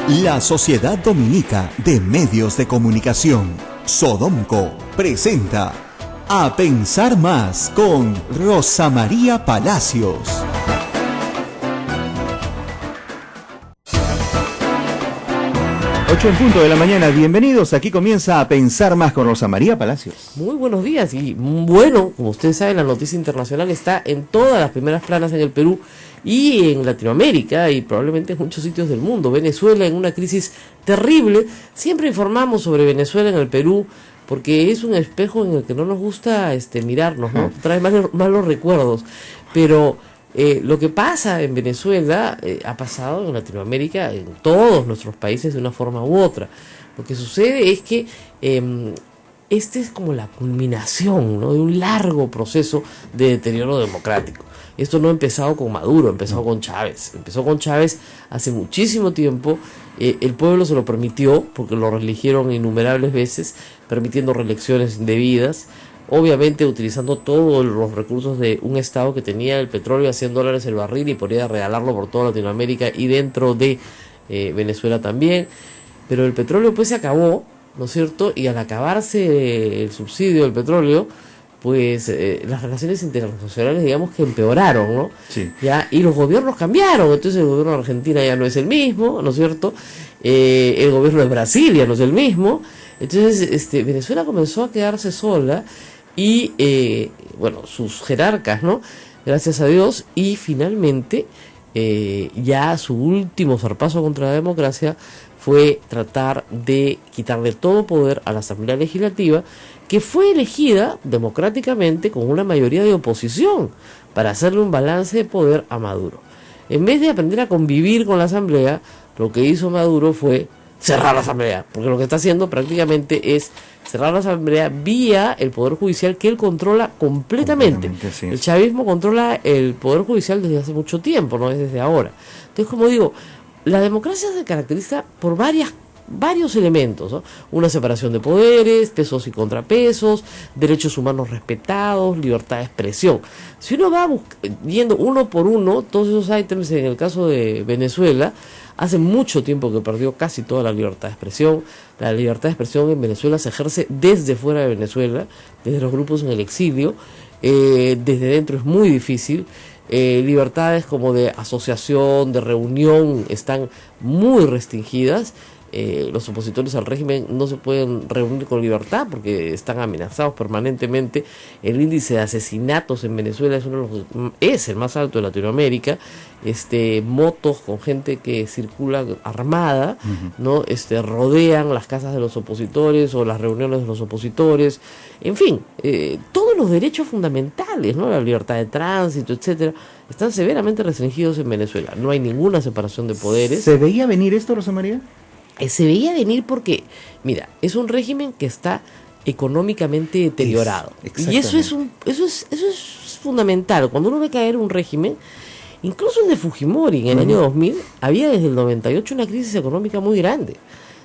La Sociedad Dominica de Medios de Comunicación, Sodomco, presenta A Pensar Más con Rosa María Palacios. Ocho en punto de la mañana, bienvenidos. Aquí comienza A Pensar Más con Rosa María Palacios. Muy buenos días y bueno, como ustedes saben, la noticia internacional está en todas las primeras planas en el Perú y en Latinoamérica y probablemente en muchos sitios del mundo. Venezuela en una crisis terrible. Siempre informamos sobre Venezuela en el Perú porque es un espejo en el que no nos gusta mirarnos, ¿no? Trae malos recuerdos, pero lo que pasa en Venezuela ha pasado en Latinoamérica, en todos nuestros países de una forma u otra. Lo que sucede es que este es como la culminación, ¿no?, de un largo proceso de deterioro democrático. Esto no ha empezado con Maduro, empezó con Chávez. Empezó con Chávez hace muchísimo tiempo. El pueblo se lo permitió porque lo reeligieron innumerables veces, permitiendo reelecciones indebidas. Obviamente utilizando todos los recursos de un estado que tenía el petróleo a $100 el barril y podía regalarlo por toda Latinoamérica y dentro de Venezuela también. Pero el petróleo pues se acabó, ¿no es cierto? Y al acabarse el subsidio del petróleo, pues las relaciones internacionales digamos que empeoraron, ¿no? Sí. ¿Ya? Y los gobiernos cambiaron. Entonces el gobierno de Argentina ya no es el mismo, ¿no es cierto? El gobierno de Brasil ya no es el mismo. Entonces Venezuela comenzó a quedarse sola y sus jerarcas, ¿no?, gracias a Dios, y finalmente ya su último zarpazo contra la democracia fue tratar de quitarle todo poder a la Asamblea Legislativa, que fue elegida democráticamente con una mayoría de oposición para hacerle un balance de poder a Maduro. En vez de aprender a convivir con la Asamblea, lo que hizo Maduro fue cerrar la Asamblea, porque lo que está haciendo prácticamente es cerrar la Asamblea vía el Poder Judicial que él controla completamente. Sí. El chavismo controla el Poder Judicial desde hace mucho tiempo, no es desde ahora. Entonces, como digo, la democracia se caracteriza por varios elementos, ¿no? Una separación de poderes, pesos y contrapesos, derechos humanos respetados, libertad de expresión. Si uno va viendo uno por uno todos esos ítems, en el caso de Venezuela, hace mucho tiempo que perdió casi toda la libertad de expresión. La libertad de expresión en Venezuela se ejerce desde fuera de Venezuela, desde los grupos en el exilio. Desde dentro es muy difícil. Libertades como de asociación, de reunión, están muy restringidas. Los opositores al régimen no se pueden reunir con libertad porque están amenazados permanentemente. El índice de asesinatos en Venezuela es el más alto de Latinoamérica. Motos con gente que circula armada, ¿no? Rodean las casas de los opositores o las reuniones de los opositores. En fin, todos los derechos fundamentales, ¿no?, la libertad de tránsito, etcétera, están severamente restringidos en Venezuela. No hay ninguna separación de poderes. ¿Se veía venir esto, Rosa María? Se veía venir porque, mira, es un régimen que está económicamente deteriorado. Y eso es fundamental. Cuando uno ve caer un régimen, incluso el de Fujimori en el año 2000, había desde el 98 una crisis económica muy grande.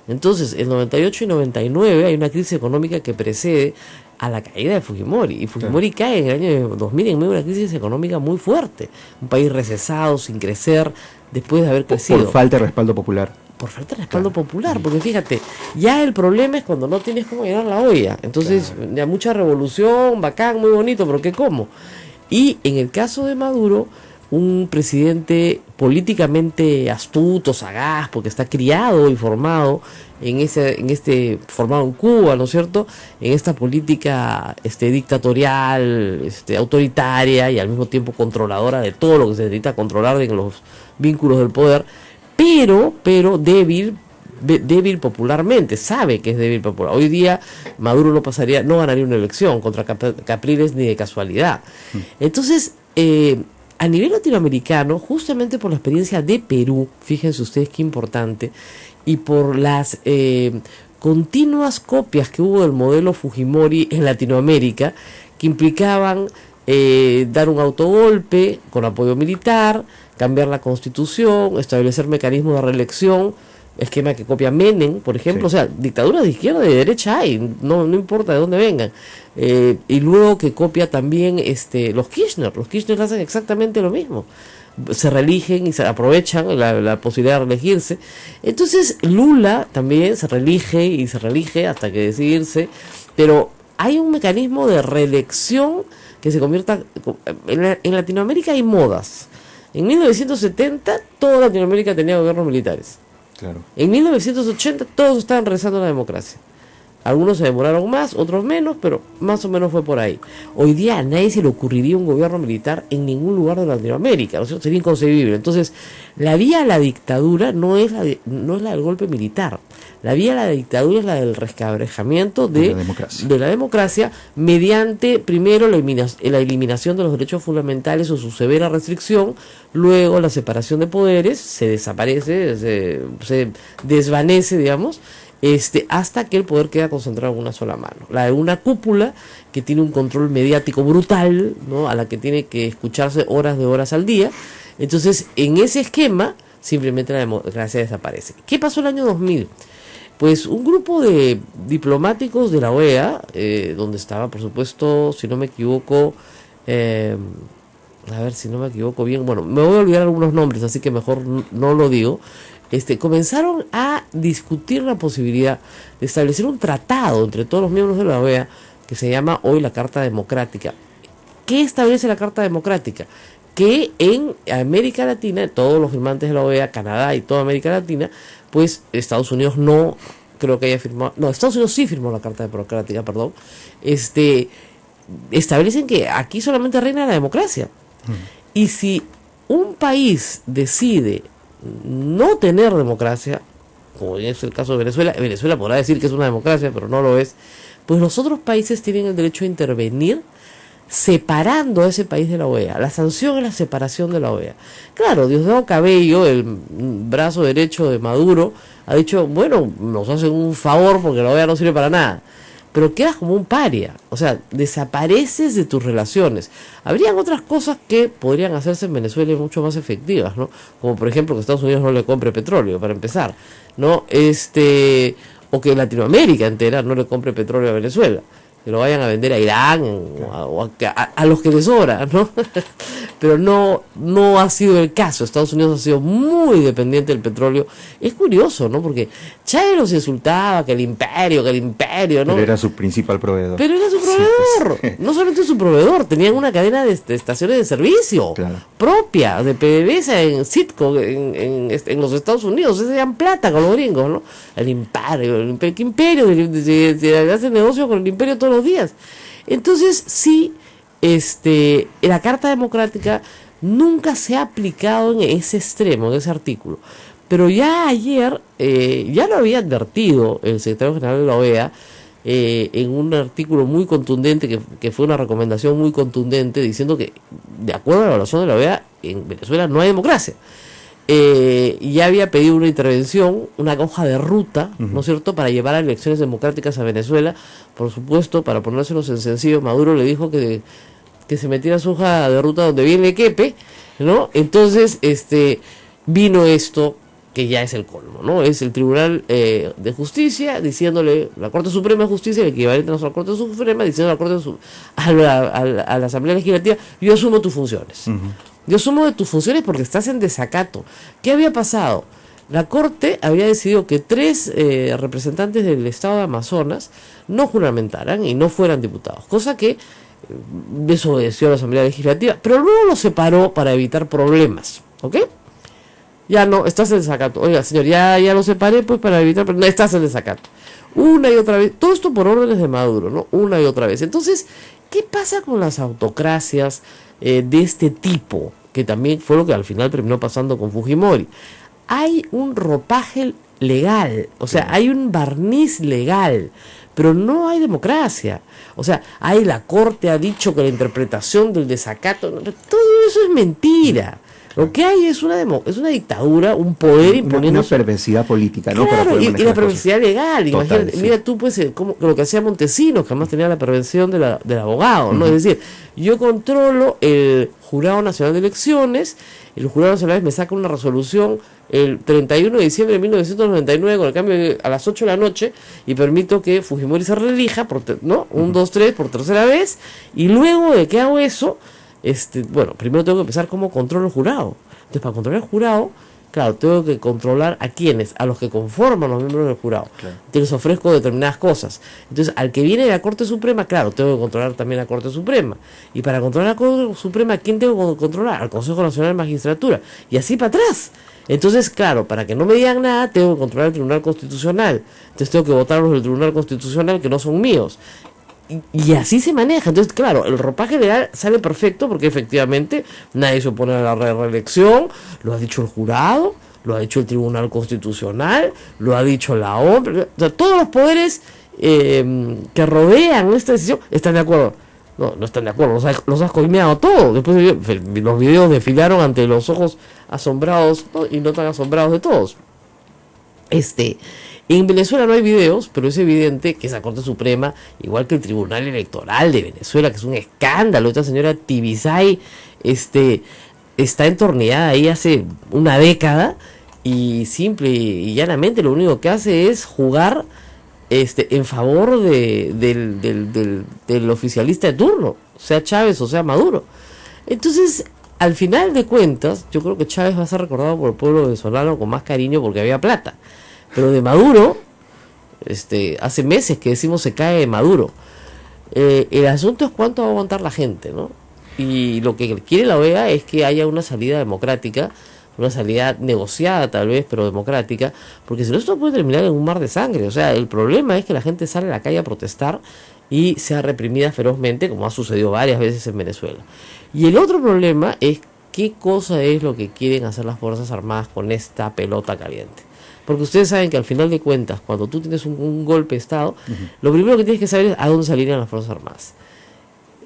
Entonces, el 98 y 99 hay una crisis económica que precede a la caída de Fujimori. Y Fujimori cae en el año 2000 en medio de una crisis económica muy fuerte. Un país recesado, sin crecer, después de haber crecido. Por falta de respaldo popular. Por falta de respaldo popular, porque fíjate, ya el problema es cuando no tienes cómo llenar la olla. Entonces, ya mucha revolución, bacán, muy bonito, pero ¿qué cómo? Y en el caso de Maduro, un presidente políticamente astuto, sagaz, porque está criado y formado formado en Cuba, ¿no es cierto?, en esta política dictatorial, autoritaria y al mismo tiempo controladora de todo lo que se necesita controlar en los vínculos del poder, pero débil popularmente, sabe que es débil popular. Hoy día Maduro no ganaría una elección contra Capriles ni de casualidad. Entonces, a nivel latinoamericano, justamente por la experiencia de Perú, fíjense ustedes qué importante, y por las continuas copias que hubo del modelo Fujimori en Latinoamérica, que implicaban dar un autogolpe con apoyo militar, cambiar la constitución, establecer mecanismos de reelección, esquema que copia Menem, por ejemplo. Sí. O sea, dictaduras de izquierda y de derecha hay, no importa de dónde vengan. Y luego que copia también los Kirchner hacen exactamente lo mismo. se reeligen y se aprovechan la posibilidad de reelegirse. Entonces Lula también se reelige hasta que decide irse, pero hay un mecanismo de reelección que se convierta... En Latinoamérica hay modas. En 1970 toda Latinoamérica tenía gobiernos militares. Claro. En 1980 todos estaban regresando a la democracia. Algunos se demoraron más, otros menos, pero más o menos fue por ahí. Hoy día a nadie se le ocurriría un gobierno militar en ningún lugar de Latinoamérica, ¿no es cierto? Sería inconcebible. Entonces, la vía a la dictadura no es la del golpe militar. La vía a la dictadura es la del resquebrajamiento de la democracia mediante, primero, la eliminación de los derechos fundamentales o su severa restricción, luego la separación de poderes, se desaparece, se desvanece, digamos, hasta que el poder queda concentrado en una sola mano. La de una cúpula que tiene un control mediático brutal, ¿no? A la que tiene que escucharse horas de horas al día. Entonces, en ese esquema, simplemente la democracia desaparece. ¿Qué pasó el año 2000? Pues un grupo de diplomáticos de la OEA, donde estaba, por supuesto, si no me equivoco, a ver si no me equivoco bien, bueno, me voy a olvidar algunos nombres, así que mejor no lo digo. Comenzaron a discutir la posibilidad de establecer un tratado entre todos los miembros de la OEA que se llama hoy la Carta Democrática. ¿Qué establece la Carta Democrática? Que en América Latina, todos los firmantes de la OEA, Canadá y toda América Latina, pues Estados Unidos no creo que haya firmado, no, Estados Unidos sí firmó la Carta Democrática, perdón, establecen que aquí solamente reina la democracia. Y si un país decide no tener democracia, como es el caso de Venezuela, Venezuela podrá decir que es una democracia, pero no lo es, pues los otros países tienen el derecho a intervenir separando a ese país de la OEA. La sanción es la separación de la OEA. Claro, Diosdado Cabello, el brazo derecho de Maduro, ha dicho, bueno, nos hacen un favor porque la OEA no sirve para nada. Pero quedas como un paria, o sea, desapareces de tus relaciones. Habrían otras cosas que podrían hacerse en Venezuela y mucho más efectivas, ¿no? Como por ejemplo que Estados Unidos no le compre petróleo, para empezar, ¿no? O que Latinoamérica entera no le compre petróleo a Venezuela, que lo vayan a vender a Irán o a los que les sobra, ¿no? Pero no ha sido el caso. Estados Unidos ha sido muy dependiente del petróleo. Es curioso, ¿no? Porque Chávez los insultaba, que el imperio, ¿no? Pero era su principal proveedor. Pero era su proveedor. Sí. No solamente su proveedor, tenían una cadena de estaciones de servicio propia, de PDVSA en Citgo, en los Estados Unidos. Se dan plata con los gringos, ¿no? El imperio. ¿Qué imperio? Se hace negocio con el imperio todos los días. Entonces, sí, la Carta Democrática nunca se ha aplicado en ese extremo, en ese artículo. Pero ya ayer, ya lo había advertido el secretario general de la OEA, en un artículo muy contundente, que fue una recomendación muy contundente, diciendo que, de acuerdo a la evaluación de la OEA, en Venezuela no hay democracia. Ya había pedido una intervención, una hoja de ruta, ¿no es cierto?, para llevar a elecciones democráticas a Venezuela. Por supuesto, para ponérselos en sencillo, Maduro le dijo que se metiera su hoja de ruta donde viene quepe, ¿no? Entonces, vino esto, que ya es el colmo, ¿no? Es el Tribunal de Justicia diciéndole, la Corte Suprema de Justicia, el equivalente a la Corte Suprema, diciendo a la Asamblea Legislativa, yo asumo tus funciones. Yo asumo de tus funciones porque estás en desacato. ¿Qué había pasado? La Corte había decidido que 3 representantes del Estado de Amazonas no juramentaran y no fueran diputados, cosa que desobedeció a la Asamblea Legislativa, pero luego los separó para evitar problemas, ¿ok? Ya no, estás en desacato. Oiga, señor, ya lo separé pues para evitar, pero no, estás en desacato. Una y otra vez, todo esto por órdenes de Maduro, ¿no? Una y otra vez. Entonces, ¿qué pasa con las autocracias de este tipo? Que también fue lo que al final terminó pasando con Fujimori. Hay un ropaje legal, o sea, hay un barniz legal, pero no hay democracia. O sea, la Corte ha dicho que la interpretación del desacato, todo eso es mentira. Lo que hay es una dictadura, un poder imponiendo... Una perversidad política, ¿no? Claro, para poder y la perversidad legal. Total, imagínate, sí. Mira tú, pues, lo que hacía Montesinos, que además tenía la perversión del abogado, ¿no? Es decir, yo controlo el Jurado Nacional de Elecciones, el Jurado Nacional me saca una resolución el 31 de diciembre de 1999 con el cambio a las 8 de la noche y permito que Fujimori se reelija, ¿no? 1, 2, 3, por tercera vez, y luego de que hago eso... bueno, primero tengo que empezar cómo controlo el jurado. Entonces, para controlar el jurado, claro, tengo que controlar a quienes, a los que conforman los miembros del jurado. Claro. Te les ofrezco determinadas cosas. Entonces, al que viene de la Corte Suprema, claro, tengo que controlar también la Corte Suprema. Y para controlar la Corte Suprema, ¿a quién tengo que controlar? Al Consejo Nacional de Magistratura. Y así para atrás. Entonces, claro, para que no me digan nada, tengo que controlar el Tribunal Constitucional. Entonces tengo que votar los del Tribunal Constitucional que no son míos. Y así se maneja. Entonces, claro, el ropaje legal sale perfecto porque efectivamente nadie se opone a la reelección, lo ha dicho el jurado, lo ha dicho el Tribunal Constitucional, lo ha dicho la OMP. O sea, todos los poderes que rodean esta decisión están de acuerdo. No están de acuerdo, los has coimeado todo. Después los videos desfilaron ante los ojos asombrados, ¿no? Y no tan asombrados de todos. En Venezuela no hay videos, pero es evidente que esa Corte Suprema, igual que el Tribunal Electoral de Venezuela, que es un escándalo, esta señora Tibisay, está entornillada ahí hace una década y simple y llanamente lo único que hace es jugar en favor del oficialista de turno, sea Chávez o sea Maduro. Entonces, al final de cuentas, yo creo que Chávez va a ser recordado por el pueblo venezolano con más cariño porque había plata. Pero de Maduro, hace meses que decimos se cae de Maduro. El asunto es cuánto va a aguantar la gente, ¿no? Y lo que quiere la OEA es que haya una salida democrática, una salida negociada tal vez, pero democrática, porque si no esto puede terminar en un mar de sangre. O sea, el problema es que la gente sale a la calle a protestar y sea reprimida ferozmente, como ha sucedido varias veces en Venezuela. Y el otro problema es qué cosa es lo que quieren hacer las Fuerzas Armadas con esta pelota caliente. Porque ustedes saben que al final de cuentas, cuando tú tienes un golpe de Estado, lo primero que tienes que saber es a dónde salirían las Fuerzas Armadas.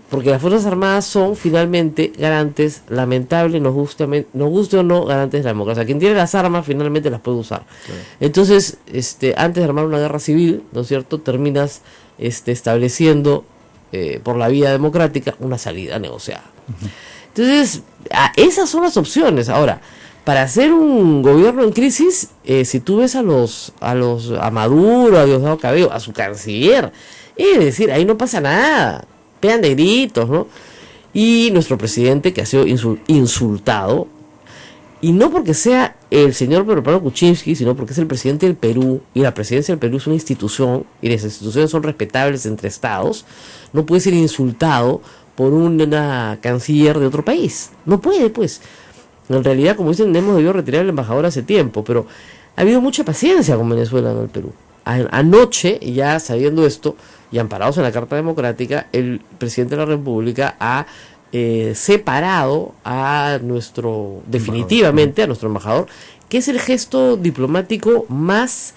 Porque las Fuerzas Armadas son finalmente garantes, lamentable, nos guste o no, garantes de la democracia. Quien tiene las armas finalmente las puede usar. Claro. Entonces, antes de armar una guerra civil, ¿no es cierto?, terminas estableciendo por la vía democrática una salida negociada. Entonces, esas son las opciones. Ahora, para hacer un gobierno en crisis, si tú ves a Maduro, a Diosdado Cabello, a su canciller, es decir, ahí no pasa nada, pegan de gritos, ¿no? Y nuestro presidente, que ha sido insultado, y no porque sea el señor Pedro Pablo Kuczynski, sino porque es el presidente del Perú, y la presidencia del Perú es una institución, y las instituciones son respetables entre estados, no puede ser insultado por una canciller de otro país. No puede, pues. En realidad, como dicen, hemos debido retirar al embajador hace tiempo, pero ha habido mucha paciencia con Venezuela en el Perú. Anoche, ya sabiendo esto, y amparados en la Carta Democrática, el presidente de la República ha separado a definitivamente a nuestro embajador, que es el gesto diplomático más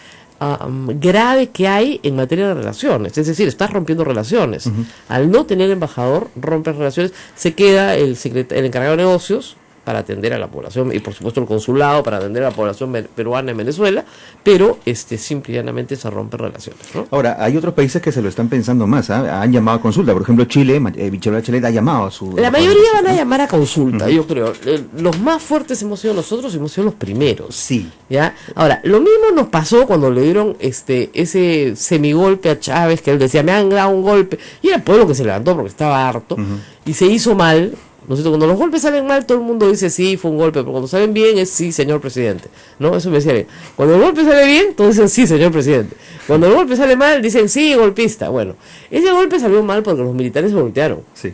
grave que hay en materia de relaciones. Es decir, estás rompiendo relaciones. Al no tener embajador, rompes relaciones, se queda el encargado de negocios para atender a la población, y por supuesto el consulado para atender a la población peruana en Venezuela, pero simple y llanamente se rompen relaciones, ¿no? Ahora, hay otros países que se lo están pensando más, ¿eh? Han llamado a consulta, por ejemplo Chile, Michelle Bachelet ha llamado a su... La mayoría van a llamar a consulta, yo creo. Los más fuertes hemos sido nosotros, hemos sido los primeros. Sí. ¿Ya? Ahora, lo mismo nos pasó cuando le dieron ese semigolpe a Chávez, que él decía, me han dado un golpe, y era el pueblo que se levantó porque estaba harto, y se hizo mal. Nosotros, cuando los golpes salen mal, todo el mundo dice sí, fue un golpe, pero cuando salen bien es sí, señor presidente, ¿no? Eso me decía bien. Cuando el golpe sale bien, todos dicen sí, señor presidente. Cuando el golpe sale mal, dicen sí, golpista. Bueno, ese golpe salió mal porque los militares se voltearon. Sí.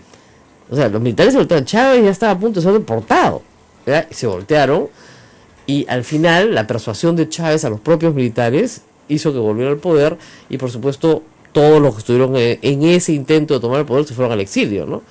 O sea, los militares se voltearon. Chávez ya estaba a punto de ser deportado, ¿verdad? Y se voltearon, y al final la persuasión de Chávez a los propios militares hizo que volviera al poder, y por supuesto todos los que estuvieron en ese intento de tomar el poder se fueron al exilio, ¿no?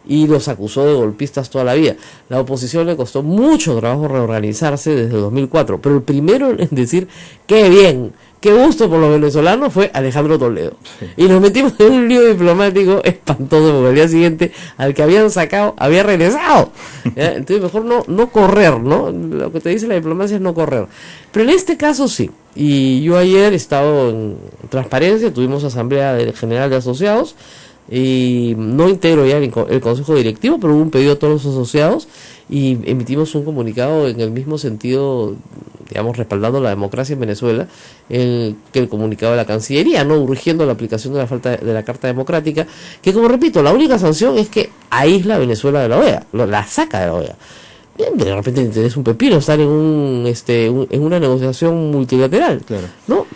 Y los acusó de golpistas toda la vida. La oposición le costó mucho trabajo reorganizarse desde el 2004, pero el primero en decir qué bien, qué gusto por los venezolanos fue Alejandro Toledo. Sí. Y nos metimos en un lío diplomático espantoso, porque al día siguiente al que habían sacado había regresado. ¿Ya? Entonces mejor no correr, ¿no? Lo que te dice la diplomacia es no correr. Pero en este caso sí. Y yo ayer he estado en Transparencia, tuvimos asamblea general de asociados, y no integro ya el consejo directivo, pero hubo un pedido a todos los asociados y emitimos un comunicado en el mismo sentido, digamos, respaldando la democracia en Venezuela, que el comunicado de la Cancillería, no urgiendo la aplicación de la Carta Democrática, que, como repito, la única sanción es que aísla a Venezuela de la OEA, la saca de la OEA. De repente te interesa un pepino estar en en una negociación multilateral, Claro. ¿no?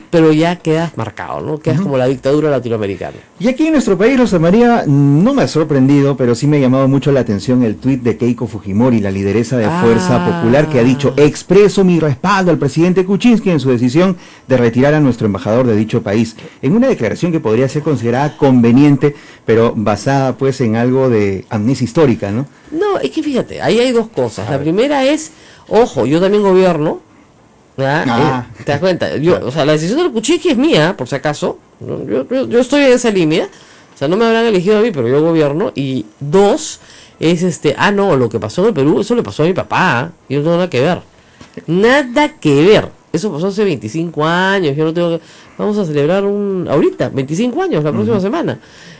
Pero ya quedas marcado, ¿no? Quedas como la dictadura latinoamericana. Y aquí en nuestro país, Rosa María, no me ha sorprendido, pero sí me ha llamado mucho la atención el tuit de Keiko Fujimori, la lideresa de Fuerza Popular, que ha dicho: expreso mi respaldo al presidente Kuczynski en su decisión de retirar a nuestro embajador de dicho país, en una declaración que podría ser considerada conveniente, pero basada pues en algo de amnesia histórica, ¿no? No, es que fíjate, ahí hay dos cosas. La primera es, ojo, yo también gobierno, ¿verdad? ¿Te das cuenta? O sea, la decisión del Kuczynski es mía, por si acaso, ¿no? Yo estoy en esa línea, o sea, no me habrán elegido a mí, pero yo gobierno. Y dos, es no, lo que pasó en el Perú, eso le pasó a mi papá, yo no tengo nada que ver. Nada que ver. Eso pasó hace 25 años, yo no tengo que... Vamos a celebrar ahorita, 25 años, la próxima semana.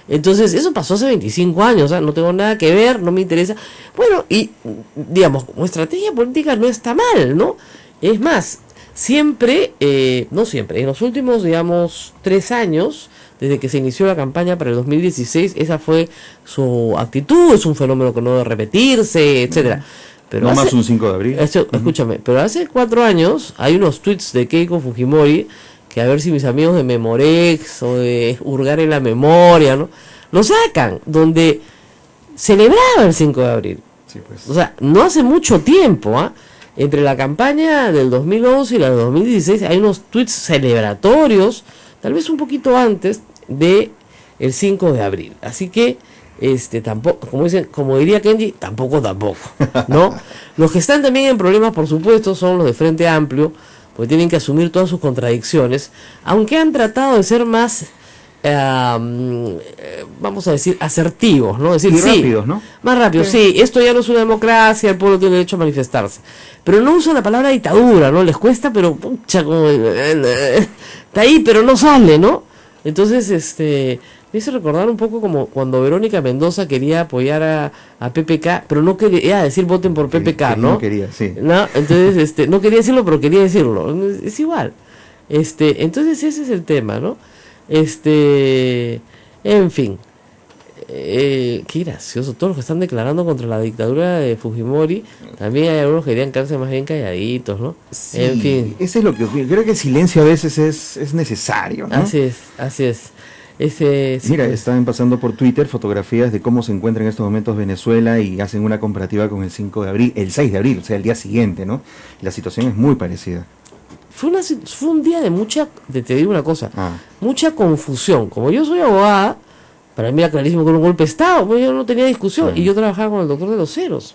Entonces, eso pasó hace 25 años, no tengo nada que ver, no me interesa. Bueno, y, digamos, como estrategia política no está mal, ¿no? Es más, siempre, no siempre, en los últimos, digamos, 3 años, desde que se inició la campaña para el 2016, esa fue su actitud, es un fenómeno que no debe repetirse, etcétera. Pero no más un 5 de abril. Escúchame, pero hace 4 años hay unos tweets de Keiko Fujimori, que a ver si mis amigos de Memorex o de Hurgar en la Memoria, ¿no?, lo sacan, donde celebraba el 5 de abril. Sí, pues. O sea, no hace mucho tiempo, entre la campaña del 2011 y la del 2016 hay unos tweets celebratorios, tal vez un poquito antes de el 5 de abril. Así que tampoco, como diría Kenji, tampoco, ¿no? Los que están también en problemas, por supuesto, son los de Frente Amplio, porque tienen que asumir todas sus contradicciones, aunque han tratado de ser más, vamos a decir, asertivos, ¿no? Decir, y rápidos, ¿no? Más rápido, sí, esto ya no es una democracia, el pueblo tiene derecho a manifestarse. Pero no usan la palabra dictadura, ¿no? Les cuesta, pero pucha, está ahí, pero no sale, ¿no? Entonces, me hizo recordar un poco como cuando Verónica Mendoza quería apoyar a PPK, pero no quería decir voten por PPK, ¿no? No quería, sí. ¿No? Entonces, no quería decirlo, pero quería decirlo. Es igual. Entonces ese es el tema, ¿no? En fin. Qué gracioso. Todos los que están declarando contra la dictadura de Fujimori, también hay algunos que querían quedarse más bien calladitos, ¿no? Sí, en fin. Eso es lo que creo que el silencio a veces es necesario, ¿no? Así es. Sí, Mira, pues. están pasando por Twitter fotografías de cómo se encuentra en estos momentos Venezuela y hacen una comparativa con el 5 de abril, el 6 de abril, o sea, el día siguiente, ¿no? La situación es muy parecida. Fue un día de te digo una cosa, mucha confusión. Como yo soy abogada, para mí era clarísimo que era un golpe de Estado, pues yo no tenía discusión. Sí. Y yo trabajaba con el doctor de los Ceros.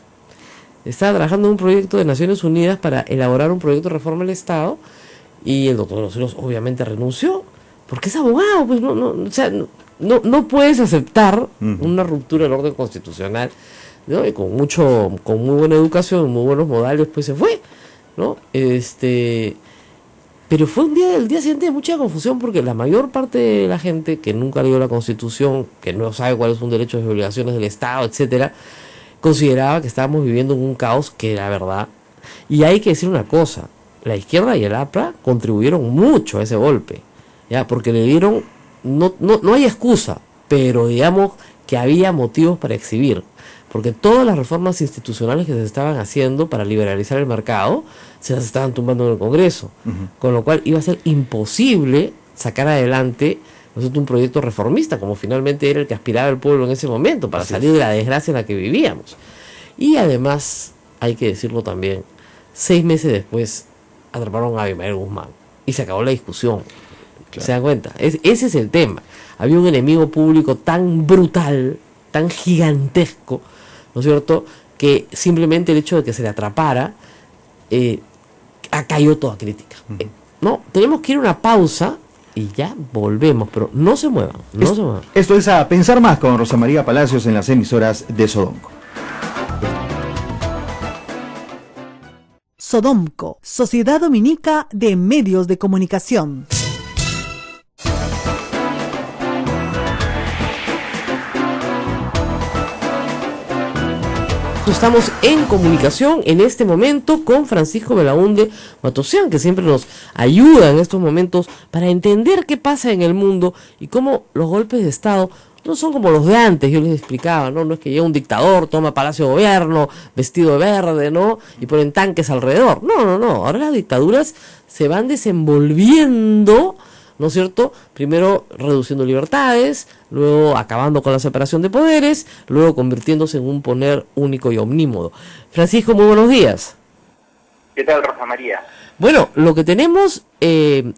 Estaba trabajando en un proyecto de Naciones Unidas para elaborar un proyecto de reforma del Estado, y el doctor de los Ceros obviamente renunció, porque es abogado, pues no puedes aceptar una ruptura del orden constitucional, ¿no? Y con muy buena educación, muy buenos modales, pues se fue, ¿no? Pero fue el día siguiente de mucha confusión, porque la mayor parte de la gente que nunca leyó la Constitución, que no sabe cuáles son derechos y obligaciones del Estado, etcétera, consideraba que estábamos viviendo en un caos que era verdad. Y hay que decir una cosa, la izquierda y el APRA contribuyeron mucho a ese golpe, ya, porque le dieron, no hay excusa, pero digamos que había motivos para exhibir, porque todas las reformas institucionales que se estaban haciendo para liberalizar el mercado se las estaban tumbando en el Congreso, con lo cual iba a ser imposible sacar adelante un proyecto reformista, como finalmente era el que aspiraba el pueblo en ese momento, para salir de la desgracia en la que vivíamos. Y además, hay que decirlo también, 6 meses después atraparon a Abimael Guzmán y se acabó la discusión. Claro. ¿Se dan cuenta? Ese es el tema. Había un enemigo público tan brutal, tan gigantesco, ¿no es cierto?, que simplemente el hecho de que se le atrapara acalló toda crítica. No, tenemos que ir a una pausa y ya volvemos, pero no se muevan, se muevan. Esto es A Pensar Más con Rosa María Palacios en las emisoras de Sodomco. Sodomco, Sociedad Dominica de Medios de Comunicación. Estamos en comunicación en este momento con Francisco Belaúnde Matosian, que siempre nos ayuda en estos momentos para entender qué pasa en el mundo y cómo los golpes de Estado no son como los de antes. Yo les explicaba, no es que llega un dictador, toma Palacio de Gobierno, vestido de verde, ¿no? Y ponen tanques alrededor. No. Ahora las dictaduras se van desenvolviendo, ¿no es cierto? Primero reduciendo libertades, luego acabando con la separación de poderes, luego convirtiéndose en un poder único y omnímodo. Francisco, muy buenos días. ¿Qué tal, Rosa María? Bueno, lo que tenemos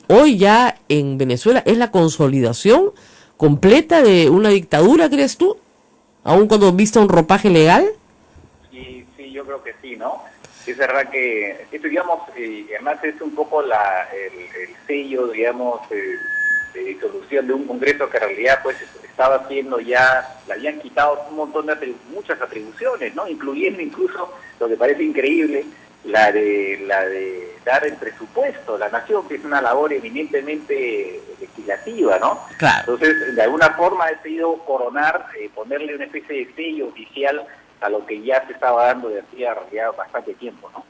hoy ya en Venezuela es la consolidación completa de una dictadura, ¿crees tú? Aún cuando vista un ropaje legal. Sí, yo creo que sí, ¿no? Es verdad que esto, digamos, además es un poco el sello, digamos, de disolución de un Congreso que en realidad pues estaba haciendo ya, le habían quitado un montón de muchas atribuciones, ¿no? Incluyendo incluso, lo que parece increíble, la de dar el presupuesto a la nación, que es una labor eminentemente legislativa, ¿no? Claro. Entonces, de alguna forma ha decidido coronar, ponerle una especie de sello oficial a lo que ya se estaba dando de hacía en realidad bastante tiempo, ¿no?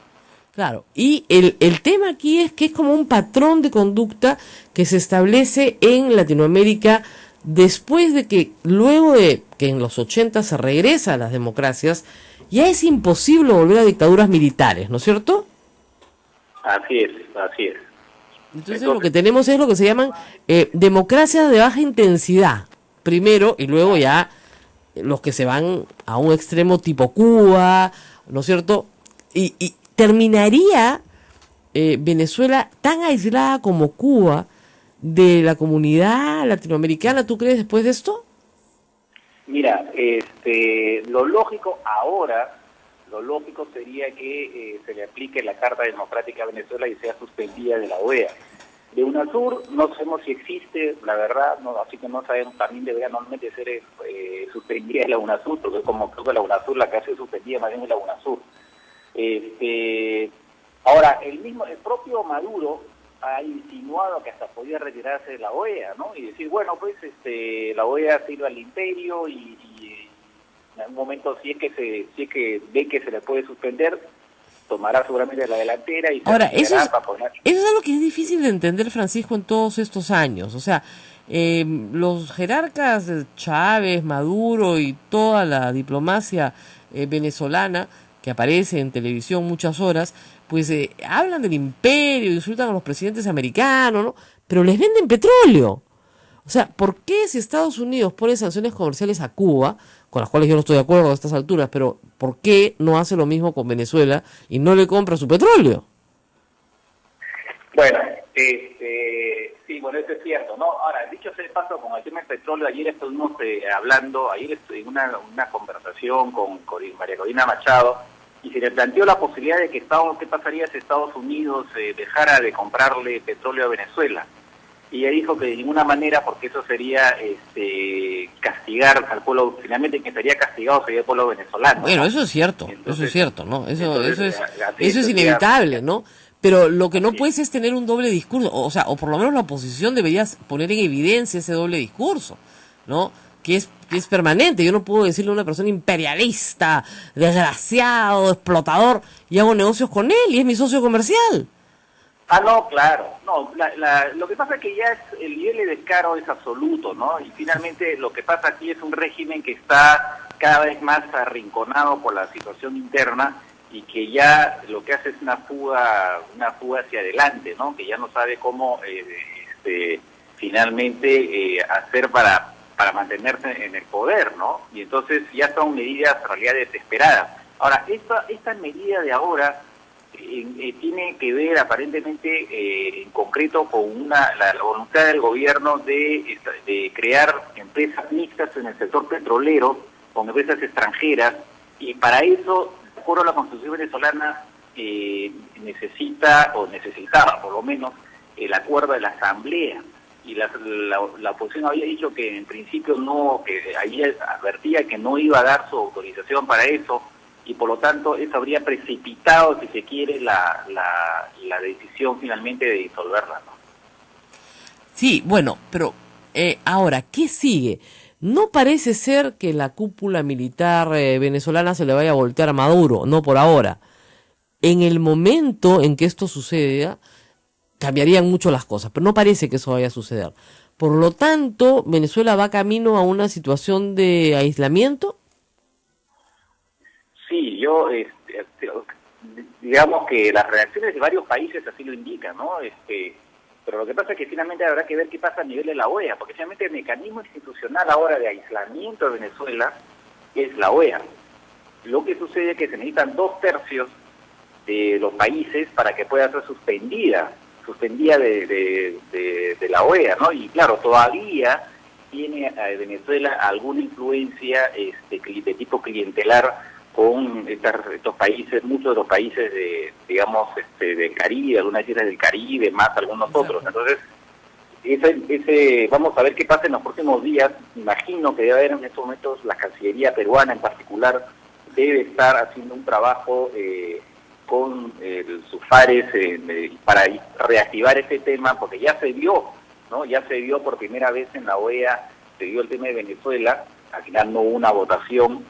Claro, y el tema aquí es que es como un patrón de conducta que se establece en Latinoamérica después de que, luego de que en los 80 se regresa a las democracias, ya es imposible volver a dictaduras militares, ¿no es cierto? Así es. Entonces lo que tenemos es lo que se llaman democracias de baja intensidad, primero, y luego ya los que se van a un extremo tipo Cuba, ¿no es cierto? Y terminaría Venezuela tan aislada como Cuba de la comunidad latinoamericana, ¿tú crees, después de esto? Mira, lo lógico sería que se le aplique la Carta Democrática a Venezuela y sea suspendida de la OEA. De UNASUR no sabemos si existe, la verdad, no, así que no sabemos, también debería normalmente ser suspendida de la UNASUR, porque como creo que la UNASUR la que hace suspendida más bien es la UNASUR. Ahora, el propio Maduro ha insinuado que hasta podía retirarse de la OEA, ¿no? Y decir, bueno, pues la OEA sirve al imperio y en algún momento si es que ve que se le puede suspender, tomará seguramente la delantera y ahora, eso es algo que es difícil de entender, Francisco, en todos estos años. O sea, los jerarcas Chávez, Maduro y toda la diplomacia venezolana que aparece en televisión muchas horas, pues hablan del imperio, insultan a los presidentes americanos, ¿no? Pero les venden petróleo. O sea, ¿por qué si Estados Unidos pone sanciones comerciales a Cuba, con las cuales yo no estoy de acuerdo a estas alturas, pero ¿por qué no hace lo mismo con Venezuela y no le compra su petróleo? Bueno, sí, bueno, eso es cierto, ¿no? Ahora, dicho sea de paso, con el tema del petróleo, ayer estuvimos hablando, en una conversación con María Corina Machado, y se le planteó la posibilidad de que qué pasaría si Estados Unidos dejara de comprarle petróleo a Venezuela. Y ella dijo que de ninguna manera, porque eso sería castigar al pueblo, finalmente quien sería castigado sería el pueblo venezolano. Bueno, ¿no? Eso es cierto, ¿no? Eso es inevitable, ¿no? Pero lo que no puedes es tener un doble discurso, o sea, o por lo menos la oposición debería poner en evidencia ese doble discurso, ¿no? Que es permanente. Yo no puedo decirle a una persona imperialista, desgraciado, explotador, y hago negocios con él, y es mi socio comercial. No, claro. No, lo que pasa es que ya el nivel de descaro es absoluto, ¿no? Y finalmente lo que pasa aquí es un régimen que está cada vez más arrinconado por la situación interna y que ya lo que hace es una fuga hacia adelante, ¿no? Que ya no sabe cómo finalmente hacer para mantenerse en el poder, ¿no? Y entonces ya son medidas en realidad desesperadas. Ahora, esta medida de ahora tiene que ver aparentemente en concreto con la voluntad del gobierno de crear empresas mixtas en el sector petrolero con empresas extranjeras, y para eso, de acuerdo a la Constitución venezolana, necesitaba por lo menos el acuerdo de la Asamblea, y la oposición había dicho que en principio no, que ahí advertía que no iba a dar su autorización para eso, y por lo tanto eso habría precipitado, si se quiere, la decisión finalmente de disolverla, ¿no? Sí, bueno, pero ahora, ¿qué sigue? No parece ser que la cúpula militar venezolana se le vaya a voltear a Maduro, no por ahora. En el momento en que esto suceda, cambiarían mucho las cosas, pero no parece que eso vaya a suceder. Por lo tanto, Venezuela va camino a una situación de aislamiento. Sí, yo, digamos que las reacciones de varios países así lo indican, ¿no? Pero lo que pasa es que finalmente habrá que ver qué pasa a nivel de la OEA, porque finalmente el mecanismo institucional ahora de aislamiento de Venezuela es la OEA. Lo que sucede es que se necesitan 2/3 de los países para que pueda ser suspendida de la OEA, ¿no? Y claro, todavía tiene Venezuela alguna influencia de tipo clientelar con estos países, muchos de los países digamos, del Caribe, algunas islas del Caribe, más algunos otros. Entonces, vamos a ver qué pasa en los próximos días. Imagino que debe haber en estos momentos la Cancillería peruana en particular, debe estar haciendo un trabajo con sus pares para reactivar este tema, porque ya se vio, ¿no? Ya se vio por primera vez en la OEA, se vio el tema de Venezuela, al final no hubo una votación,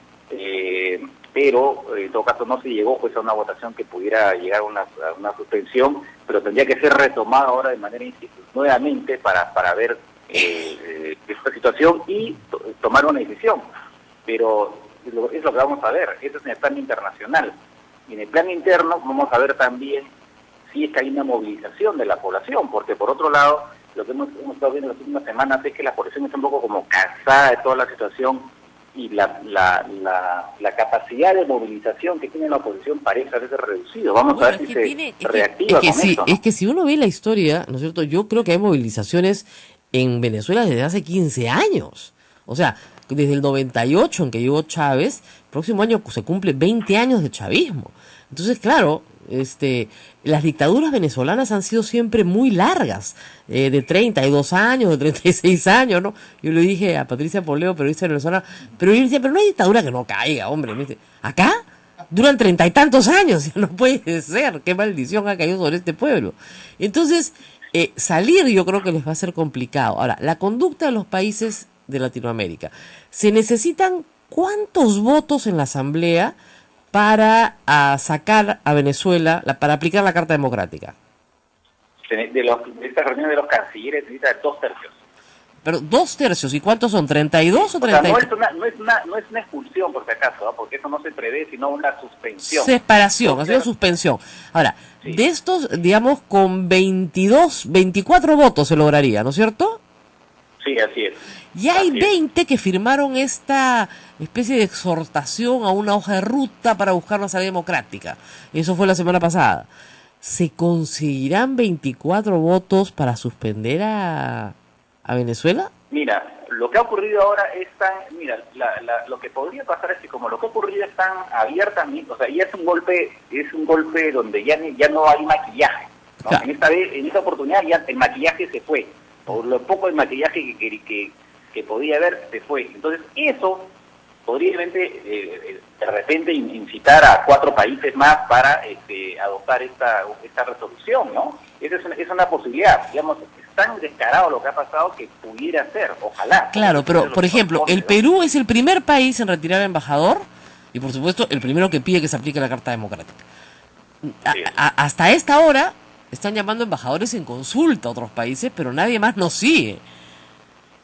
pero en todo caso no se llegó pues a una votación que pudiera llegar a una suspensión, pero tendría que ser retomada ahora de manera nuevamente para ver esta situación y tomar una decisión. Pero es lo que vamos a ver, eso es en el plano internacional. Y en el plano interno vamos a ver también si es que hay una movilización de la población, porque por otro lado, lo que hemos estado viendo en las últimas semanas es que la población está un poco como cansada de toda la situación, y la capacidad de movilización que tiene la oposición parece a veces reducido. Vamos a ver si se reactiva con eso, ¿no? Es que si uno ve la historia, ¿no es cierto? Yo creo que hay movilizaciones en Venezuela desde hace 15 años. O sea, desde el 98 en que llegó Chávez, el próximo año se cumple 20 años de chavismo. Entonces, claro, las dictaduras venezolanas han sido siempre muy largas, de 32 años, de 36 años, ¿no? Yo le dije a Patricia Poleo, periodista venezolana, pero yo decía, pero no hay dictadura que no caiga, hombre. Me dice, ¿acá? Duran 30 y tantos años, no puede ser, qué maldición ha caído sobre este pueblo. Entonces, salir yo creo que les va a ser complicado. Ahora, la conducta de los países de Latinoamérica, se necesitan ¿cuántos votos en la Asamblea para sacar a Venezuela, para aplicar la Carta Democrática? De esta reunión de los cancilleres necesita 2/3. Pero 2/3, ¿y cuántos son? ¿32 o 33? O sea, no es una expulsión, por si acaso, ¿no? Porque eso no se prevé, sino una suspensión. Separación, ha sido suspensión. Ahora, sí. De estos, digamos, con 24 votos se lograría, ¿no es cierto? Sí, así es. Y hay 20 que firmaron esta especie de exhortación a una hoja de ruta para buscar una salida democrática. Eso fue la semana pasada. ¿Se conseguirán 24 votos para suspender a Venezuela? Mira, lo que ha ocurrido ahora es lo que podría pasar es que como lo que ha ocurrido es tan abiertamente, o sea, ya es un golpe donde ya no hay maquillaje, ¿no? Claro. En esta oportunidad ya el maquillaje se fue, o lo poco de maquillaje que podía haber se fue. Entonces eso podría de repente incitar a 4 países más para adoptar esta resolución, ¿no? Esa es una posibilidad, digamos. Tan descarado lo que ha pasado que pudiera ser, ojalá. Claro, pero por ejemplo, el Perú es el primer país en retirar al embajador y por supuesto el primero que pide que se aplique la Carta Democrática. Hasta esta hora están llamando embajadores en consulta a otros países, pero nadie más nos sigue.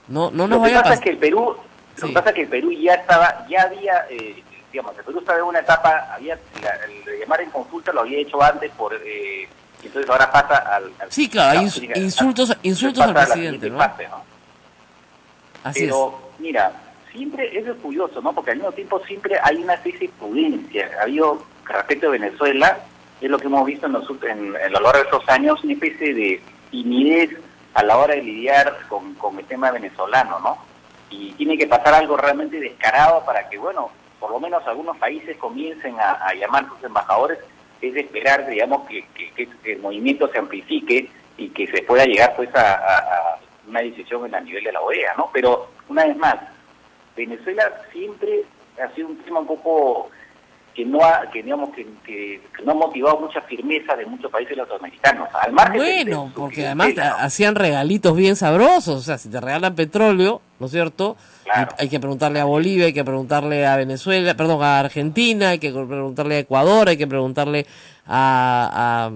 No nos vaya a pasar. Lo que pasa es que el Perú ya había, digamos, el Perú estaba en una etapa, el llamar en consulta lo había hecho antes y entonces ahora pasa al sí, claro, hay insultos al presidente, ¿no? Fase, ¿no? Así Pero, mira, siempre, eso es curioso, ¿no? Porque al mismo tiempo siempre hay una especie de prudencia. Ha habido, respecto a Venezuela, es lo que hemos visto en lo largo de estos años, una especie de timidez a la hora de lidiar con el tema venezolano, ¿no? Y tiene que pasar algo realmente descarado para que, bueno, por lo menos algunos países comiencen a llamar a sus embajadores. Es de esperar, digamos, que el movimiento se amplifique y que se pueda llegar pues a una decisión a nivel de la OEA, ¿no? Pero, una vez más, Venezuela siempre ha sido un tema un poco que no ha motivado mucha firmeza de muchos países latinoamericanos. Al margen porque además hacían regalitos bien sabrosos, o sea, si te regalan petróleo, ¿no es cierto? Claro. Y hay que preguntarle a Bolivia, hay que preguntarle a Venezuela, perdón, a Argentina, hay que preguntarle a Ecuador, hay que preguntarle a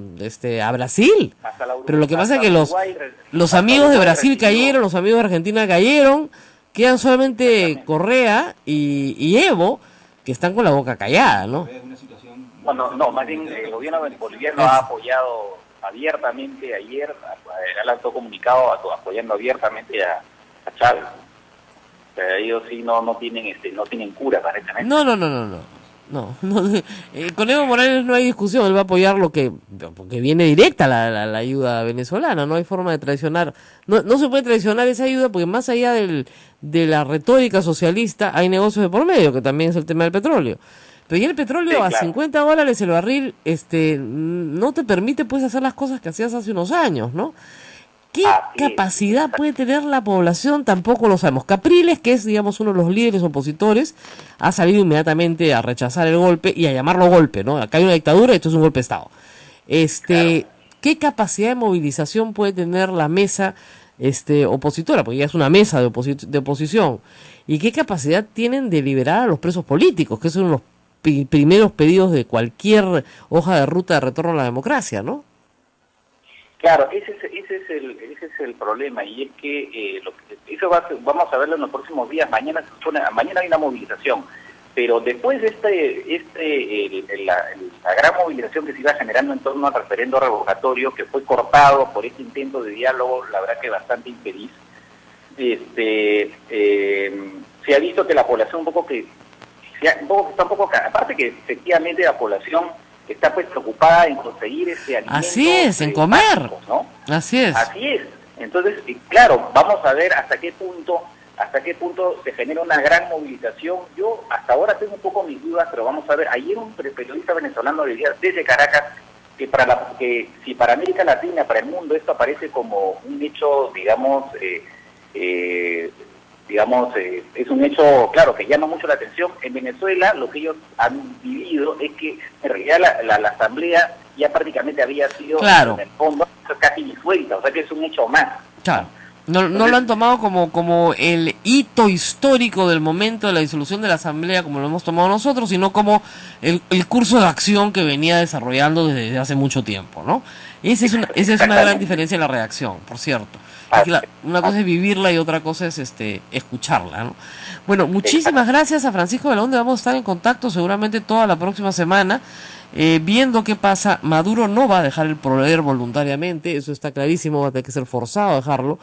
Brasil. Hasta la Uruguay, Pero lo que pasa es que Uruguay, los hasta amigos de Uruguay Brasil recibió. cayeron, los amigos de Argentina cayeron, quedan solamente Correa y Evo, que están con la boca callada, ¿no? Bueno, no, más bien el gobierno boliviano ha apoyado abiertamente ayer, él lanzó comunicado apoyando abiertamente a Chávez. O sea, ellos sí no tienen cura aparentemente. No, con Evo Morales no hay discusión, él va a apoyar porque viene directa la ayuda venezolana, no hay forma de traicionar, no se puede traicionar esa ayuda porque más allá de la retórica socialista hay negocios de por medio, que también es el tema del petróleo. Pero ya el petróleo Sí, a claro. $50 el barril, no te permite pues hacer las cosas que hacías hace unos años, ¿no? ¿Qué capacidad puede tener la población? Tampoco lo sabemos. Capriles, que es, digamos, uno de los líderes opositores, ha salido inmediatamente a rechazar el golpe y a llamarlo golpe, ¿no? Acá hay una dictadura y esto es un golpe de Estado. Claro. ¿Qué capacidad de movilización puede tener la mesa opositora? Porque ya es una mesa de oposición. ¿Y qué capacidad tienen de liberar a los presos políticos? Que son los primeros pedidos de cualquier hoja de ruta de retorno a la democracia, ¿no? Claro, ese es el problema, y es que eso vamos a verlo en los próximos días. Mañana hay una movilización, pero después la gran movilización que se iba generando en torno al referendo revocatorio, que fue cortado por este intento de diálogo, la verdad que bastante infeliz, se ha visto que la población aparte que efectivamente la población está pues preocupada en conseguir ese alimento. Así es, en comer. Básicos, ¿no? Así es. Así es. Entonces, claro, vamos a ver hasta qué punto se genera una gran movilización. Yo hasta ahora tengo un poco mis dudas, pero vamos a ver. Ayer un periodista venezolano decía desde Caracas que si para América Latina, para el mundo, esto aparece como un hecho, es un hecho, claro, que llama mucho la atención. En Venezuela lo que ellos han vivido es que en realidad la asamblea ya prácticamente había sido, claro, en el fondo, casi disuelta, o sea que es un hecho más. Claro. No lo han tomado como el hito histórico del momento de la disolución de la asamblea, como lo hemos tomado nosotros, sino como el curso de acción que venía desarrollando desde hace mucho tiempo, ¿no? Esa es una gran diferencia en la reacción, por cierto. Una cosa es vivirla y otra cosa es escucharla, ¿no? Bueno, muchísimas gracias a Francisco Belaúnde. Vamos a estar en contacto seguramente toda la próxima semana, viendo qué pasa. Maduro no va a dejar el poder voluntariamente, eso está clarísimo, va a tener que ser forzado a dejarlo,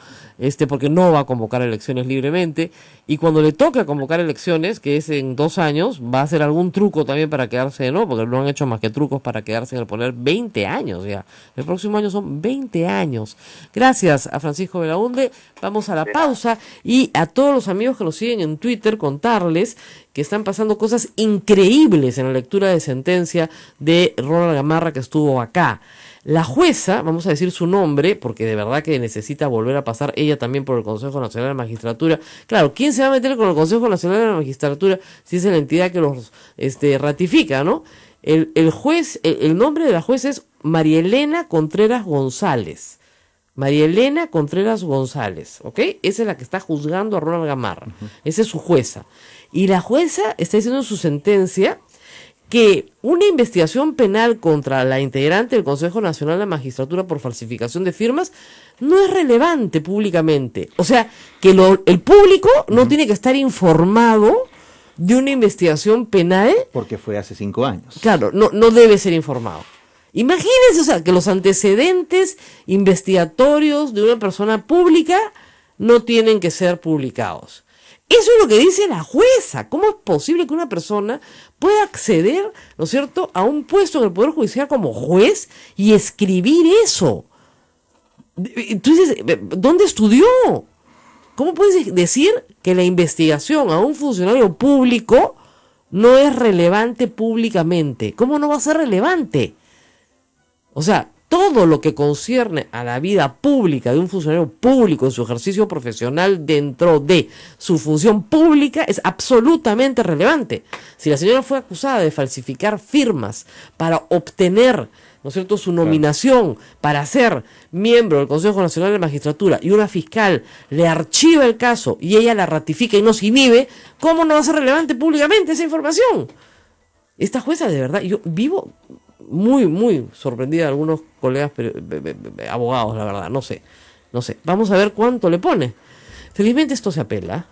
porque no va a convocar elecciones libremente, y cuando le toque convocar elecciones, que es en 2 años, va a hacer algún truco también para quedarse, ¿no? Porque no han hecho más que trucos para quedarse en el poder 20 años ya. El próximo año son 20 años. Gracias a Francisco Belaúnde. Vamos a la pausa, y a todos los amigos que nos siguen en Twitter, contarles que están pasando cosas increíbles en la lectura de sentencia de Ronald Gamarra, que estuvo acá. La jueza, vamos a decir su nombre, porque de verdad que necesita volver a pasar ella también por el Consejo Nacional de Magistratura. Claro, ¿quién se va a meter con el Consejo Nacional de la Magistratura si es la entidad que los ratifica, ¿no? El juez, el nombre de la jueza es María Elena Contreras González. María Elena Contreras González, ¿ok? Esa es la que está juzgando a Ronald Gamarra. Esa es su jueza. Y la jueza está diciendo en su sentencia que una investigación penal contra la integrante del Consejo Nacional de la Magistratura por falsificación de firmas no es relevante públicamente. O sea, que el público no tiene que estar informado de una investigación penal. Porque fue hace 5 años. Claro, no debe ser informado. Imagínense, o sea, que los antecedentes investigatorios de una persona pública no tienen que ser publicados. Eso es lo que dice la jueza. ¿Cómo es posible que una persona pueda acceder, ¿no es cierto?, a un puesto en el Poder Judicial como juez y escribir eso? Entonces, ¿dónde estudió? ¿Cómo puedes decir que la investigación a un funcionario público no es relevante públicamente? ¿Cómo no va a ser relevante? O sea, todo lo que concierne a la vida pública de un funcionario público en su ejercicio profesional dentro de su función pública es absolutamente relevante. Si la señora fue acusada de falsificar firmas para obtener ¿no es cierto?, su nominación para ser miembro del Consejo Nacional de Magistratura y una fiscal le archiva el caso y ella la ratifica y no se inhibe, ¿cómo no va a ser relevante públicamente esa información? Esta jueza, de verdad, yo vivo muy, muy sorprendida de algunos colegas abogados, la verdad, no sé. Vamos a ver cuánto le pone. Felizmente esto se apela,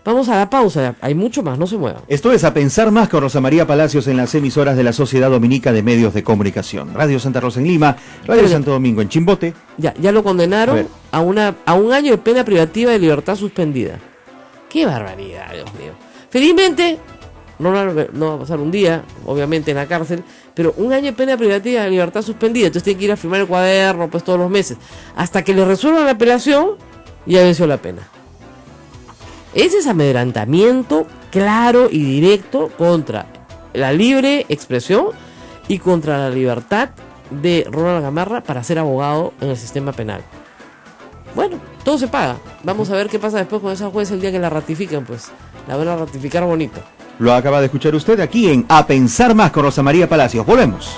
Vamos a la pausa, hay mucho más, no se muevan. Esto es A Pensar Más con Rosa María Palacios en las emisoras de la Sociedad Dominica de Medios de Comunicación. Radio Santa Rosa en Lima, Radio Santo Domingo en Chimbote. Ya lo condenaron a un año de pena privativa de libertad suspendida. ¡Qué barbaridad, Dios mío! Felizmente, no va a pasar un día, obviamente, en la cárcel, pero un año de pena privativa de libertad suspendida. Entonces tiene que ir a firmar el cuaderno, pues todos los meses. Hasta que le resuelvan la apelación, ya venció la pena. Ese es amedrantamiento claro y directo contra la libre expresión y contra la libertad de Ronald Gamarra para ser abogado en el sistema penal. Bueno, todo se paga. Vamos a ver qué pasa después con esa jueza el día que la ratifiquen, pues. La van a ratificar bonito. Lo acaba de escuchar usted aquí en A Pensar Más con Rosa María Palacios. Volvemos.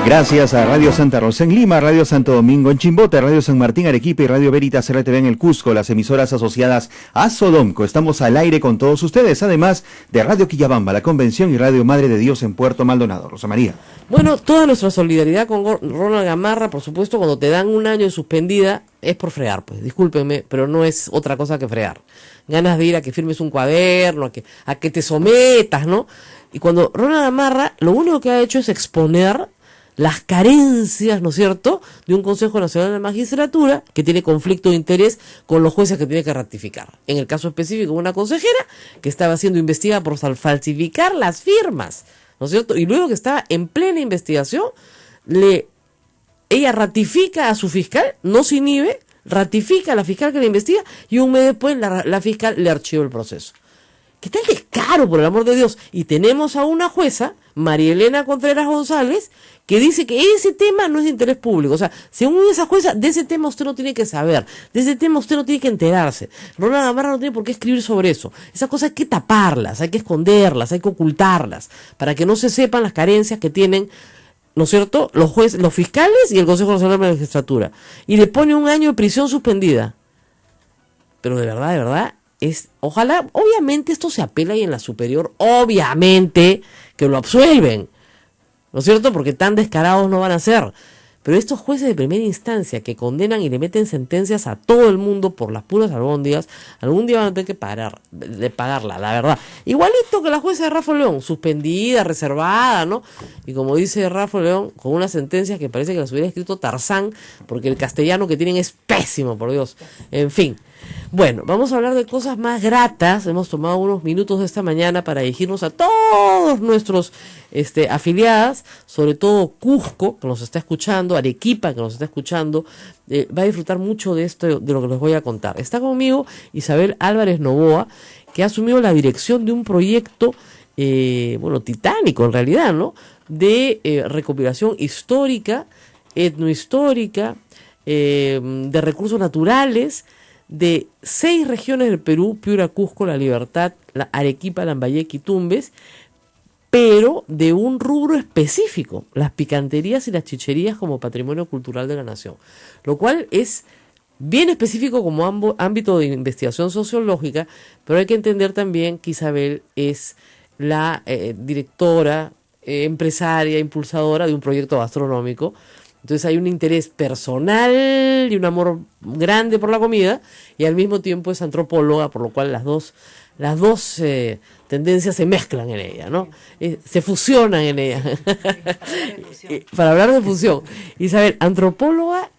Gracias a Radio Santa Rosa en Lima, Radio Santo Domingo en Chimbote, Radio San Martín Arequipa y Radio Veritas RTV en el Cusco, las emisoras asociadas a Sodomco. Estamos al aire con todos ustedes, además de Radio Quillabamba, La Convención y Radio Madre de Dios en Puerto Maldonado. Rosa María. Bueno, toda nuestra solidaridad con Ronald Gamarra, por supuesto, cuando te dan un año de suspendida, es por fregar, pues, discúlpenme, pero no es otra cosa que fregar. Ganas de ir a que firmes un cuaderno, a que te sometas, ¿no? Y cuando Ronald Gamarra, lo único que ha hecho es exponer las carencias, ¿no es cierto?, de un Consejo Nacional de Magistratura que tiene conflicto de interés con los jueces que tiene que ratificar. En el caso específico, una consejera que estaba siendo investigada por falsificar las firmas, ¿no es cierto?, y luego que estaba en plena investigación, ella ratifica a su fiscal, no se inhibe, ratifica a la fiscal que la investiga y un mes después la fiscal le archiva el proceso. ¿Qué tal descaro, por el amor de Dios? Y tenemos a una jueza, María Elena Contreras González, que dice que ese tema no es de interés público. O sea, según esa jueza, de ese tema usted no tiene que saber, de ese tema usted no tiene que enterarse. Ronald Gamarra no tiene por qué escribir sobre eso. Esas cosas hay que taparlas, hay que esconderlas, hay que ocultarlas, para que no se sepan las carencias que tienen, ¿no es cierto?, los jueces, los fiscales y el Consejo Nacional de la Magistratura. Y le pone un año de prisión suspendida. Pero de verdad, ojalá, obviamente esto se apela y en la superior, obviamente que lo absuelven, ¿no es cierto?, porque tan descarados no van a ser. Pero estos jueces de primera instancia que condenan y le meten sentencias a todo el mundo por las puras albóndigas, algún día van a tener que pagarla, la verdad. Igualito que la jueza de Rafa León, suspendida, reservada, ¿no? Y como dice Rafa León, con una sentencia que parece que las hubiera escrito Tarzán, porque el castellano que tienen es pésimo, por Dios. En fin. Bueno, vamos a hablar de cosas más gratas. Hemos tomado unos minutos de esta mañana para dirigirnos a todos nuestros afiliadas, sobre todo Cusco, que nos está escuchando, Arequipa, que nos está escuchando, va a disfrutar mucho de esto, de lo que les voy a contar. Está conmigo Isabel Álvarez Novoa, que ha asumido la dirección de un proyecto, titánico en realidad, ¿no?, de recopilación histórica, etnohistórica, de recursos naturales, de 6 regiones del Perú: Piura, Cusco, La Libertad, Arequipa, Lambayeque y Tumbes, pero de un rubro específico, las picanterías y las chicherías como patrimonio cultural de la nación, lo cual es bien específico como ámbito de investigación sociológica, pero hay que entender también que Isabel es la directora, empresaria, impulsadora de un proyecto gastronómico. Entonces hay un interés personal y un amor grande por la comida, y al mismo tiempo es antropóloga, por lo cual las dos tendencias se mezclan en ella, ¿no? Se fusionan en ella. Para hablar de fusión, Isabel, antropóloga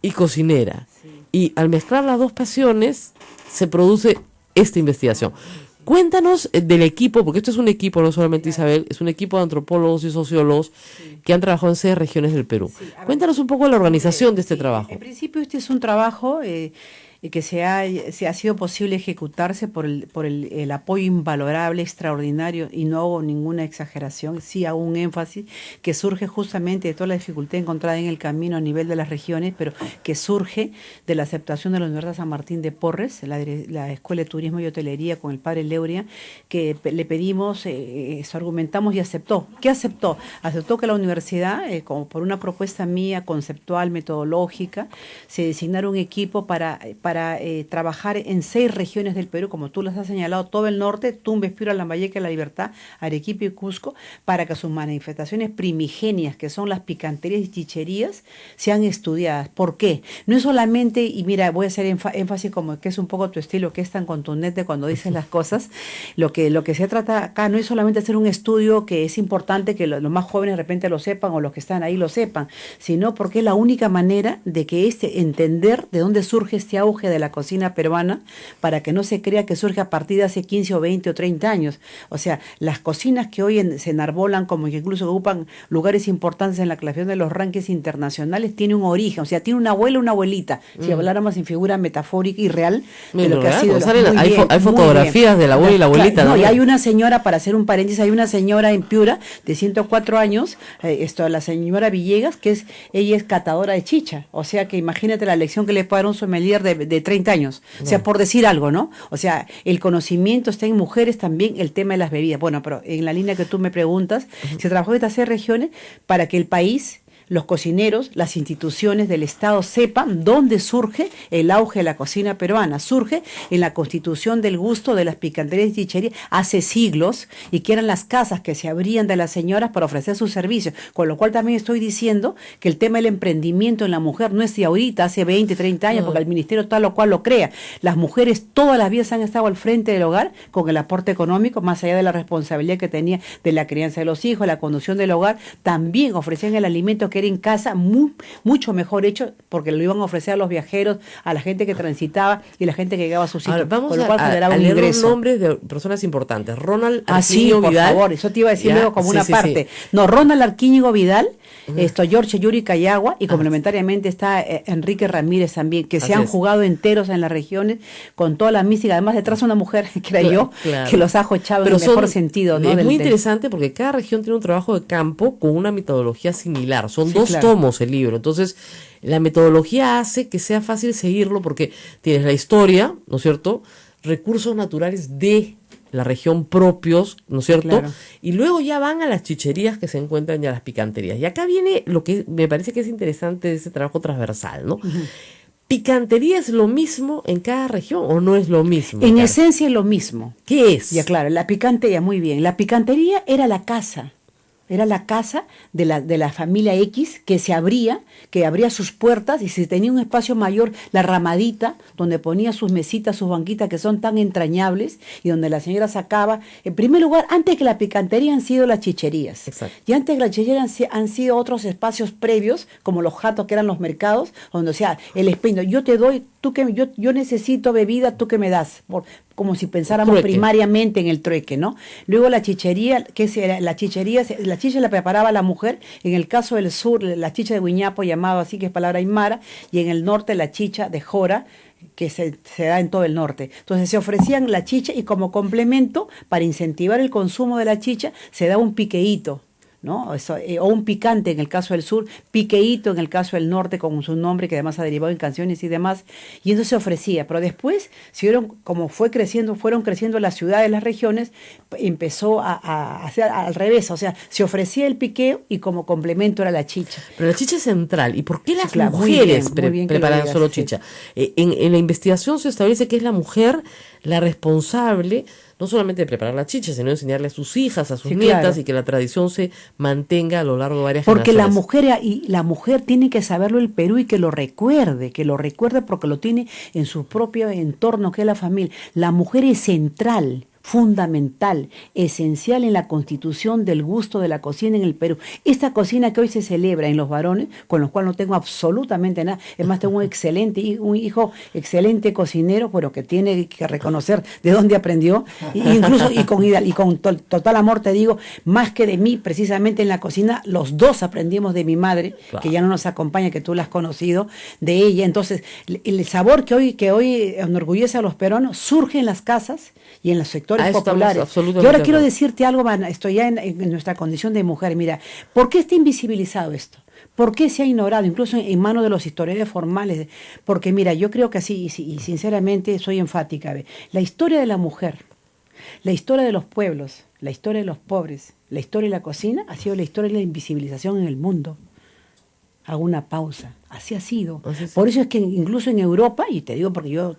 y cocinera. Sí. Y al mezclar las dos pasiones se produce esta investigación. Cuéntanos del equipo, porque esto es un equipo, no solamente Isabel, es un equipo de antropólogos y sociólogos que han trabajado en 6 regiones del Perú. Cuéntanos un poco de la organización de este trabajo. En principio este es un trabajo que se ha sido posible ejecutarse por el apoyo invalorable, extraordinario, y no hago ninguna exageración, sí hago un énfasis, que surge justamente de toda la dificultad encontrada en el camino a nivel de las regiones, pero que surge de la aceptación de la Universidad San Martín de Porres, la Escuela de Turismo y Hotelería con el padre Leuria, que le pedimos, argumentamos y aceptó. ¿Qué aceptó? Aceptó que la universidad, como por una propuesta mía conceptual, metodológica, se designara un equipo para trabajar en 6 regiones del Perú, como tú las has señalado, todo el norte, Tumbes, Piura, Lambayeque, La Libertad, Arequipa y Cusco, para que sus manifestaciones primigenias, que son las picanterías y chicherías, sean estudiadas. ¿Por qué? No es solamente, y mira, voy a hacer énfasis como que es un poco tu estilo, que es tan contundente cuando dices las cosas, lo que se trata acá no es solamente hacer un estudio que es importante que los más jóvenes de repente lo sepan o los que están ahí lo sepan, sino porque es la única manera de que entender de dónde surge este auge de la cocina peruana, para que no se crea que surge a partir de hace 15 o 20 o 30 años. O sea, las cocinas que hoy se enarbolan como que incluso ocupan lugares importantes en la clasificación de los rankings internacionales, tiene un origen, o sea, tiene una abuela, una abuelita, si habláramos en figura metafórica y real de lo que ha sido. Hay fotografías de la abuela y la abuelita. Claro, no, y hay una señora, para hacer un paréntesis, hay una señora en Piura de 104 años, la señora Villegas, ella es catadora de chicha, o sea que imagínate la lección que le puede dar un sommelier de 30 años, o sea, por decir algo, ¿no? O sea, el conocimiento está en mujeres también, el tema de las bebidas. Bueno, pero en la línea que tú me preguntas, se trabajó en estas 6 regiones para que el país, los cocineros, las instituciones del Estado sepan dónde surge el auge de la cocina peruana. Surge en la constitución del gusto de las picanterías y chicherías hace siglos, y que eran las casas que se abrían de las señoras para ofrecer sus servicios. Con lo cual también estoy diciendo que el tema del emprendimiento en la mujer no es de ahorita, hace 20, 30 años, porque el ministerio tal o cual lo crea. Las mujeres todas las vidas han estado al frente del hogar con el aporte económico, más allá de la responsabilidad que tenía de la crianza de los hijos, la conducción del hogar, también ofrecían el alimento que era en casa mucho mejor hecho, porque lo iban a ofrecer a los viajeros, a la gente que transitaba y la gente que llegaba a sus sitios. Vamos con lo cual a leer los nombres de personas importantes. Ronald Arquiño por Vidal. Favor, eso te iba a decir luego como una parte. Sí. No, Ronald Arquiño Vidal, George Yuri Cayagua, y complementariamente está Enrique Ramírez también, que se han jugado enteros en las regiones con toda la mística. Además, detrás una mujer, que era yo, que los ha jochado en el mejor sentido, ¿no? Es muy interesante porque cada región tiene un trabajo de campo con una metodología similar. Son 2 tomos el libro. Entonces, la metodología hace que sea fácil seguirlo porque tienes la historia, ¿no es cierto? Recursos naturales de la región propios, ¿no es cierto? Claro. Y luego ya van a las chicherías que se encuentran ya las picanterías. Y acá viene lo que me parece que es interesante de ese trabajo transversal, ¿no? ¿Picantería es lo mismo en cada región o no es lo mismo? En esencia es lo mismo. ¿Qué es? Ya claro, la picantería, muy bien. La picantería era la casa. Era la casa de la familia X que que abría sus puertas, y si tenía un espacio mayor, la ramadita, donde ponía sus mesitas, sus banquitas, que son tan entrañables, y donde la señora sacaba, en primer lugar, antes que la picantería han sido las chicherías. Exacto. Y antes que las chicherías han sido otros espacios previos, como los jatos, que eran los mercados, donde, o sea, el espeño, yo te doy, yo necesito bebida, tú que me das, como si pensáramos primariamente en el trueque, ¿no? Luego la chichería, la chicha la preparaba la mujer, en el caso del sur, la chicha de Huiñapo, llamado así, que es palabra aymara, y en el norte la chicha de Jora, que se da en todo el norte. Entonces se ofrecían la chicha, y como complemento, para incentivar el consumo de la chicha, se daba un piqueíto, ¿no? O un picante en el caso del sur, piqueíto en el caso del norte, con su nombre que además ha derivado en canciones y demás, y eso se ofrecía. Pero después, fueron creciendo las ciudades, las regiones, empezó a hacer al revés, o sea, se ofrecía el piqueo y como complemento era la chicha. Pero la chicha es central. ¿Y por qué las mujeres preparan solo chicha? En la investigación se establece que es la mujer la responsable no solamente de preparar la chicha, sino de enseñarle a sus hijas, a sus nietas, y que la tradición se mantenga a lo largo de varias generaciones. Porque la mujer tiene que saberlo el Perú, y que lo recuerde porque lo tiene en su propio entorno, que es la familia. La mujer es central, fundamental, esencial en la constitución del gusto de la cocina en el Perú. Esta cocina que hoy se celebra en los varones, con los cuales no tengo absolutamente nada, es más, tengo un hijo excelente cocinero, pero que tiene que reconocer de dónde aprendió, incluso y con total amor te digo, más que de mí, precisamente en la cocina, los dos aprendimos de mi madre, Claro. que ya no nos acompaña, que tú la has conocido, de ella. Entonces, el sabor que hoy enorgullece a los peruanos surge en las casas y en los sectores Estamos populares. absolutamente Y ahora de quiero acuerdo. decirte algo, Vanna, estoy ya en nuestra condición de mujer. Mira, ¿por qué está invisibilizado esto? ¿Por qué se ha ignorado, incluso en manos de los historiadores formales? Porque mira, yo creo que así, y sinceramente soy enfática, ¿ve? La historia de la mujer, la historia de los pueblos, la historia de los pobres, la historia de la cocina, ha sido la historia de la invisibilización en el mundo. Hago una pausa. Así ha sido. Así es. Por eso es que incluso en Europa, y te digo porque yo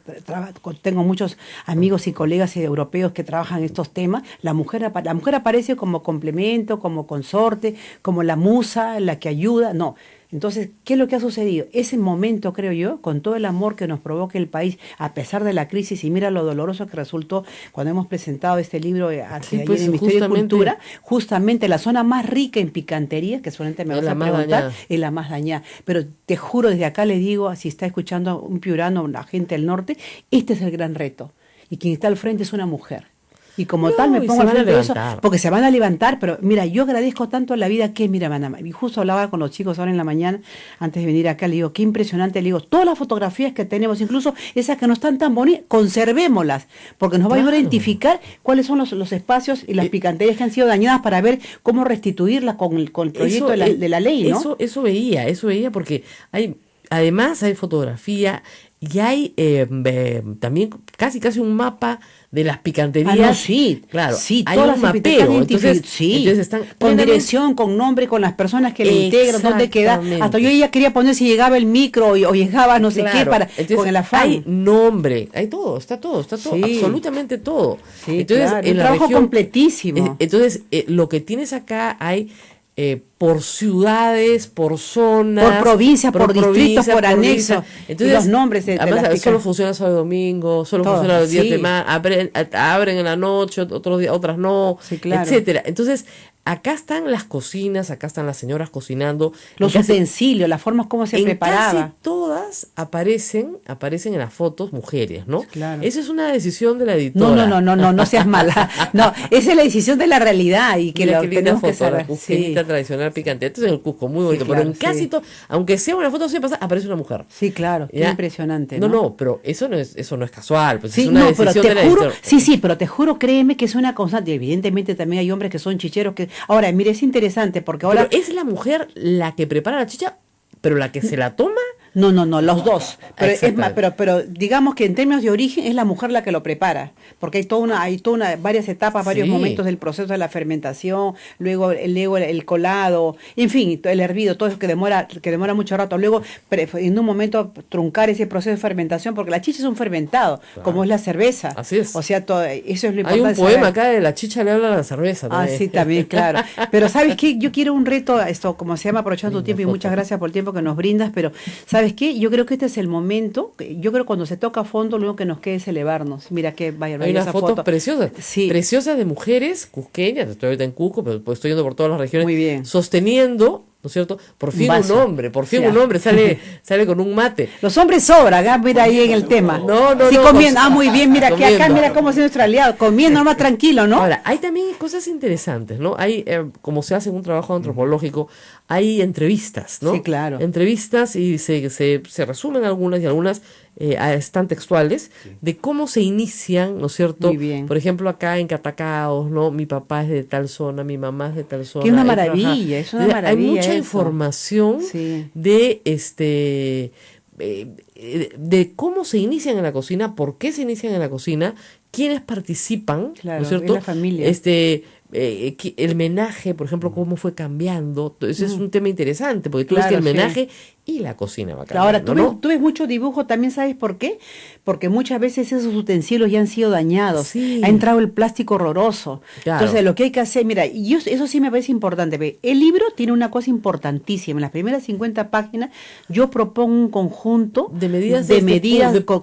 tengo muchos amigos y colegas europeos que trabajan estos temas, la mujer aparece como complemento, como consorte, como la musa, la que ayuda. No. Entonces, ¿qué es lo que ha sucedido? Ese momento, creo yo, con todo el amor que nos provoca el país, a pesar de la crisis, y mira lo doloroso que resultó cuando hemos presentado este libro Sí, pues, en Ministerio de justamente- Cultura, justamente la zona más rica en picantería, que solamente me Es vas la a más preguntar, dañada. es la más dañada. Pero te juro, desde acá le digo, si está escuchando un piurano, una gente del norte, este es el gran reto. Y quien está al frente es una mujer. Y como No, tal me y pongo se al van a frente de eso, levantar. porque se van a levantar, pero mira, yo agradezco tanto a la vida que, mira, y justo hablaba con los chicos ahora en la mañana, antes de venir acá, le digo, qué impresionante, le digo, todas las fotografías que tenemos, incluso esas que no están tan bonitas, conservémoslas, porque nos va a ayudar a Claro. identificar cuáles son los espacios y las picanterías que han sido dañadas para ver cómo restituirlas con el proyecto de la ley, ¿no? Eso veía porque además hay fotografía y hay también casi un mapa de las picanterías. Ah, no, sí, claro, sí, hay todas un las etiquetas mapeo, entonces sí, están con plenamente- dirección, con nombre, con las personas que le integran, dónde queda. Exactamente. Hasta yo ya quería poner si llegaba el micro o llegaba no sé qué, Claro, para entonces, con el afán. hay nombre, hay todo, está todo, Sí. absolutamente todo. Sí, Entonces, claro, en un la trabajo región, completísimo. entonces, lo que tienes acá hay por ciudades, por zonas, Por provincia, por distrito, provincia, por anexo, distrito. y Entonces, los nombres de además, las solo picas. funciona sábado y domingo, solo Todo, funciona los días sí. de más, abren en la noche, otros días, otras no, Sí, claro. etcétera. Entonces, acá están las cocinas, acá están las señoras cocinando. Los En casi- utensilios, las formas como se en preparaba. casi todas aparecen en las fotos mujeres, ¿no? Claro. Esa es una decisión de la editora. No seas mala. No, esa es la decisión de la realidad y que Mira lo qué linda tenemos que foto, la saber. cusqueñita Sí. tradicional picante. Esto es en el Cusco, muy bonito. claro, pero en casi sí. todo, aunque sea una foto así pasada, aparece una mujer. Sí, claro, qué ¿Ya? impresionante. No, pero eso no es casual, pues Sí, es una no, pero decisión te de la juro, editora. sí, pero te juro, créeme que es una constante. Evidentemente también hay hombres que son chicheros que. Ahora, mire, es interesante porque ahora. Pero es la mujer la que prepara la chicha, pero la que se la toma. No, los dos. Pero, es más, Exactamente. pero digamos que en términos de origen es la mujer la que lo prepara, porque varias etapas, varios Sí. momentos del proceso de la fermentación, luego el colado, en fin, el hervido, todo eso que demora mucho rato. Luego, en un momento, truncar ese proceso de fermentación, porque la chicha es un fermentado, como es la cerveza. Así es. O sea, eso es lo Hay importante. un poema saber. acá de la chicha le habla a la cerveza. Ah, también. sí, también, claro. Pero ¿sabes qué? Yo quiero un reto, como se llama, aprovechando tu Linda tiempo y foto. muchas gracias por el tiempo que nos brindas, pero ¿sabes qué? Yo creo que este es el momento, yo creo que cuando se toca a fondo, lo único que nos queda es elevarnos. Mira qué vaya, Hay unas esa fotos foto. preciosas, Sí. preciosas de mujeres cusqueñas, estoy ahorita en Cusco, pero pues estoy yendo por todas las regiones, Muy bien. sosteniendo, ¿no es cierto? Por fin vaso. por fin Ya. un hombre sale con un mate. Los hombres sobran, mira ahí en el tema. No, Sí, no, comiendo. Ah, muy bien, mira que acá, comiendo. mira cómo es nuestro aliado, comiendo más tranquilo, ¿no? Ahora, hay también cosas interesantes, ¿no? Hay, como se hace en un trabajo antropológico, hay entrevistas, ¿no? Sí, claro. Entrevistas y se resumen algunas y algunas están textuales de cómo se inician, ¿no es cierto? Muy bien. Por ejemplo, acá en Catacaos, ¿no? Mi papá es de tal zona, mi mamá es de tal zona. Que es una él maravilla, trabaja- es una Hay maravilla mucha eso. información Sí. de de cómo se inician en la cocina, por qué se inician en la cocina, quiénes participan, Claro, ¿no es cierto? es la familia. el menaje, por ejemplo, cómo fue cambiando. Ese es un tema interesante, porque tú ves Claro, que el sí. menaje y la cocina va cambiando. Ahora, ¿no? tú ves mucho dibujo, también sabes por qué, porque muchas veces esos utensilios ya han sido dañados, Sí. ha entrado el plástico horroroso. Claro. Entonces, lo que hay que hacer, mira, y eso sí me parece importante, ve, el libro tiene una cosa importantísima, en las primeras 50 páginas yo propongo un conjunto De medidas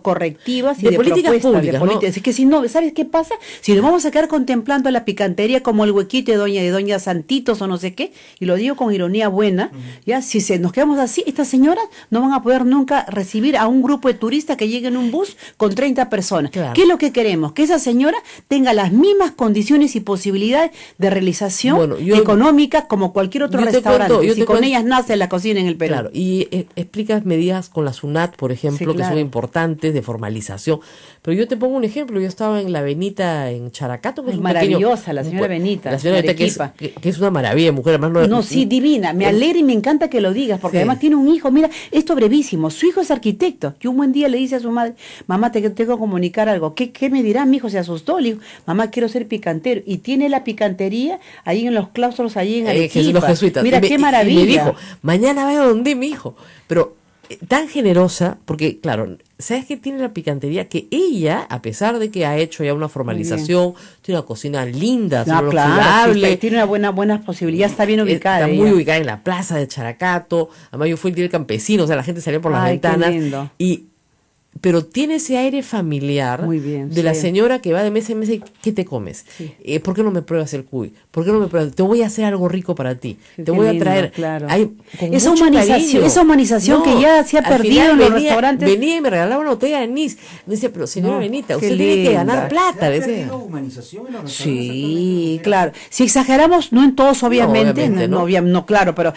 correctivas y de de políticas propuestas, públicas, de ¿no? políticas. Es que si no, ¿sabes qué pasa? Si nos vamos a quedar contemplando la picantería como el huequito de doña Santitos o no sé qué, y lo digo con ironía buena, ya, si nos quedamos así, estas señoras no van a poder nunca recibir a un grupo de turistas que lleguen en un bus con 30 personas. Claro. ¿Qué es lo que queremos? Que esa señora tenga las mismas condiciones y posibilidades de realización Bueno, económica como cualquier otro yo te restaurante. cuento- yo Si te con cuento- ellas nace la cocina en el Perú. Claro, y explicas medidas con la SUNAT, por ejemplo, Sí, que son claro. importantes de formalización. Pero yo te pongo un ejemplo, yo estaba en la Benita en Characato, que es Es un maravillosa, pequeño- la señora Benita, la señora de Benita, que Arequipa. que es una maravilla, mujer, además No, sí, divina. Me alegra y me encanta que lo digas, porque Sí. además tiene un hijo. Mira, esto brevísimo. Su hijo es arquitecto. Que un buen día le dice a su madre, mamá, te tengo que comunicar algo. ¿Qué me dirá? Mi hijo se asustó. Le dijo, mamá, quiero ser picantero. Y tiene la picantería ahí en los claustros, ahí en Arequipa. Los jesuitas. Mira, qué maravilla. Y me dijo, mañana veo donde mi hijo. Pero tan generosa, porque claro, ¿sabes qué tiene la picantería? Que ella, a pesar de que ha hecho ya una formalización, tiene una cocina linda, No, claro, inoxidable, sí, tiene una buena posibilidad, está bien ubicada. está muy ella. ubicada en la plaza de Characato. Además, yo fui el día del campesino, o sea, la gente salía por las Ay, qué ventanas. lindo. Pero tiene ese aire familiar Muy bien, de la sí. señora que va de mes en mes y ¿qué te comes? Sí. ¿Por qué no me pruebas el cuy? ¿Por qué no me pruebas? Te voy a hacer algo rico para ti. Sí, te qué voy a lindo, traer. claro. Con Esa mucho humanización- cariño. esa humanización que ya se ha al perdido final en los restaurantes. Venía y me regalaba una botella de anís. Me decía, pero señora No, Benita, qué usted tiene que ganar linda. plata. decía. Sí, claro. Si exageramos, no en todos, obviamente, obviamente, no, claro, pero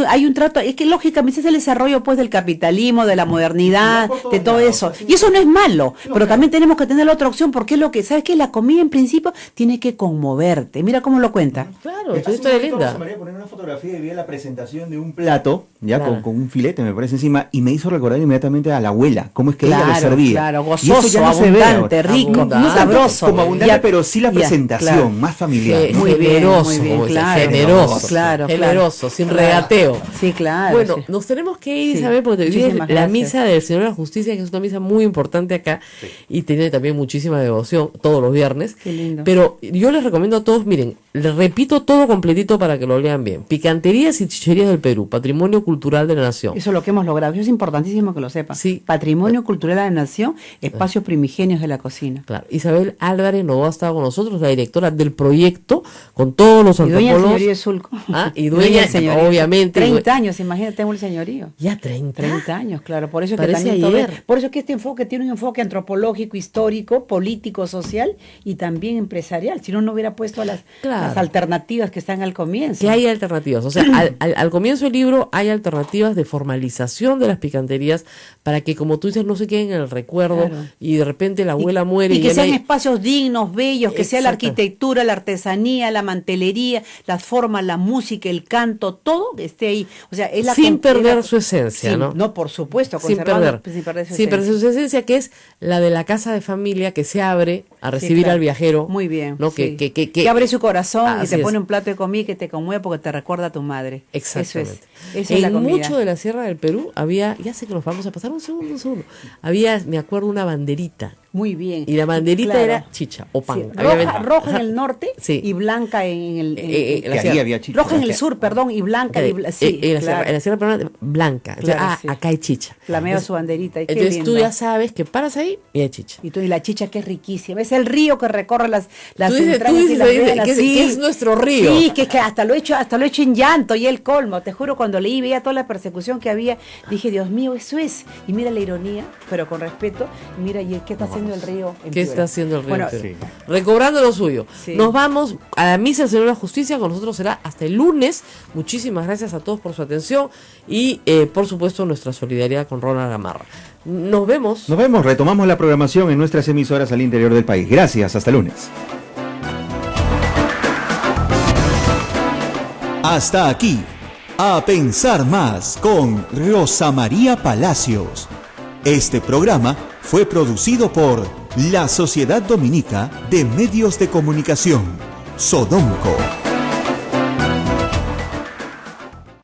hay un trato, es que lógicamente es el desarrollo pues del capitalismo, de la modernidad, de todo eso. Y eso no es malo, pero también tenemos que tener la otra opción, porque es lo que, ¿sabes qué? La comida en principio tiene que conmoverte. Mira cómo lo cuenta. Claro, es una historia linda. María poner una fotografía y vi la presentación de un plato, ya Claro. con un filete, me parece encima, y me hizo recordar inmediatamente a la abuela, cómo es que ella lo Claro, servía. claro, Y eso gozoso, ya no se ve abundante, ahora. rico, Abundante. No tanto sabroso. como abundante, Ya, pero sí la ya, presentación, claro. más familiar. Ge- ¿no? Muy bien, generoso, muy bien, como dicen, claro. generoso, Claro, generoso, sin claro. regateo. Sí, claro. Bueno, sí. nos tenemos que ir, Sí, Isabel, porque hoy día es muchísimas la gracias. misa del Señor de la Justicia, que es una misa muy importante acá y tiene también muchísima devoción todos los viernes. Qué lindo. Pero yo les recomiendo a todos, miren, les repito todo completito para que lo lean bien. Picanterías y Chicherías del Perú, Patrimonio Cultural de la Nación. Eso es lo que hemos logrado. Eso es importantísimo que lo sepan. Sí. Patrimonio Cultural de la Nación, espacios primigenios de la cocina. Claro, Isabel Álvarez Novoa estaba con nosotros, la directora del proyecto, con todos los Y dueña del antropólogos. señorío de Sulco. Ah, y dueña, del señorío. obviamente. 30 años, imagínate, tengo el señorío. Ya 30. 30 años, claro. Por eso es que Parece también ayer. por eso es que este enfoque tiene un enfoque antropológico, histórico, político, social y también empresarial. Si no hubiera puesto las alternativas que están al comienzo. Que hay alternativas, o sea, al comienzo del libro hay alternativas de formalización de las picanterías para que, como tú dices, no se queden en el recuerdo Claro. y de repente la abuela muere y y que ya no sean hay- espacios dignos, bellos, que sea la Exacto. arquitectura, la artesanía, la mantelería, las formas, la música, el canto, todo que esté ahí. O sea, es la sin es perder la- su esencia, Sí, ¿no? No, por supuesto, Sin conservando- perder, sin perder su sin perder esencia. su esencia, que es la de la casa de familia que se abre a recibir claro. al viajero. Muy bien. ¿no? sí. Que abre su corazón y Así te es. pone un plato de comida que te conmueve porque te recuerda a tu madre. Exactamente. Eso es la En comida. mucho de la Sierra del Perú había, ya sé que nos vamos a pasar un segundo. Había, me acuerdo, una banderita. Muy bien. Y la banderita Claro. era chicha o pan. Sí, Había roja en el norte Sí. y blanca en el... en la Que sierra. ahí había chicha. roja en el sur, perdón, y blanca. Sí, en la claro. sierra, en la sierra peruana, blanca. Entonces, Claro, sí. acá hay chicha. Flamea su banderita. Y qué Entonces tú lindo. ya sabes que paras ahí y hay chicha. Y la chicha que es riquísima. Es el río que recorre las Tú dices entrañas y las venas, que sí. es nuestro río. Sí, que hasta lo he hecho en llanto y el colmo. Te juro, cuando leí, veía toda la persecución que había, dije, Dios mío, eso es. Y mira la ironía, pero con respeto. Y mira, ¿y qué está haciendo el río en ¿Qué Piura? está haciendo el río? Bueno, Perú? Recobrando lo suyo. Sí. Nos vamos a la misa del Señor de la Justicia. Con nosotros será hasta el lunes. Muchísimas gracias a todos por su atención y, por supuesto, nuestra solidaridad con Ronald Gamarra. Nos vemos. Nos vemos, retomamos la programación en nuestras emisoras al interior del país. Gracias, hasta el lunes. Hasta aquí, A Pensar Más con Rosa María Palacios. Este programa fue producido por la Sociedad Dominica de Medios de Comunicación, Sodomco.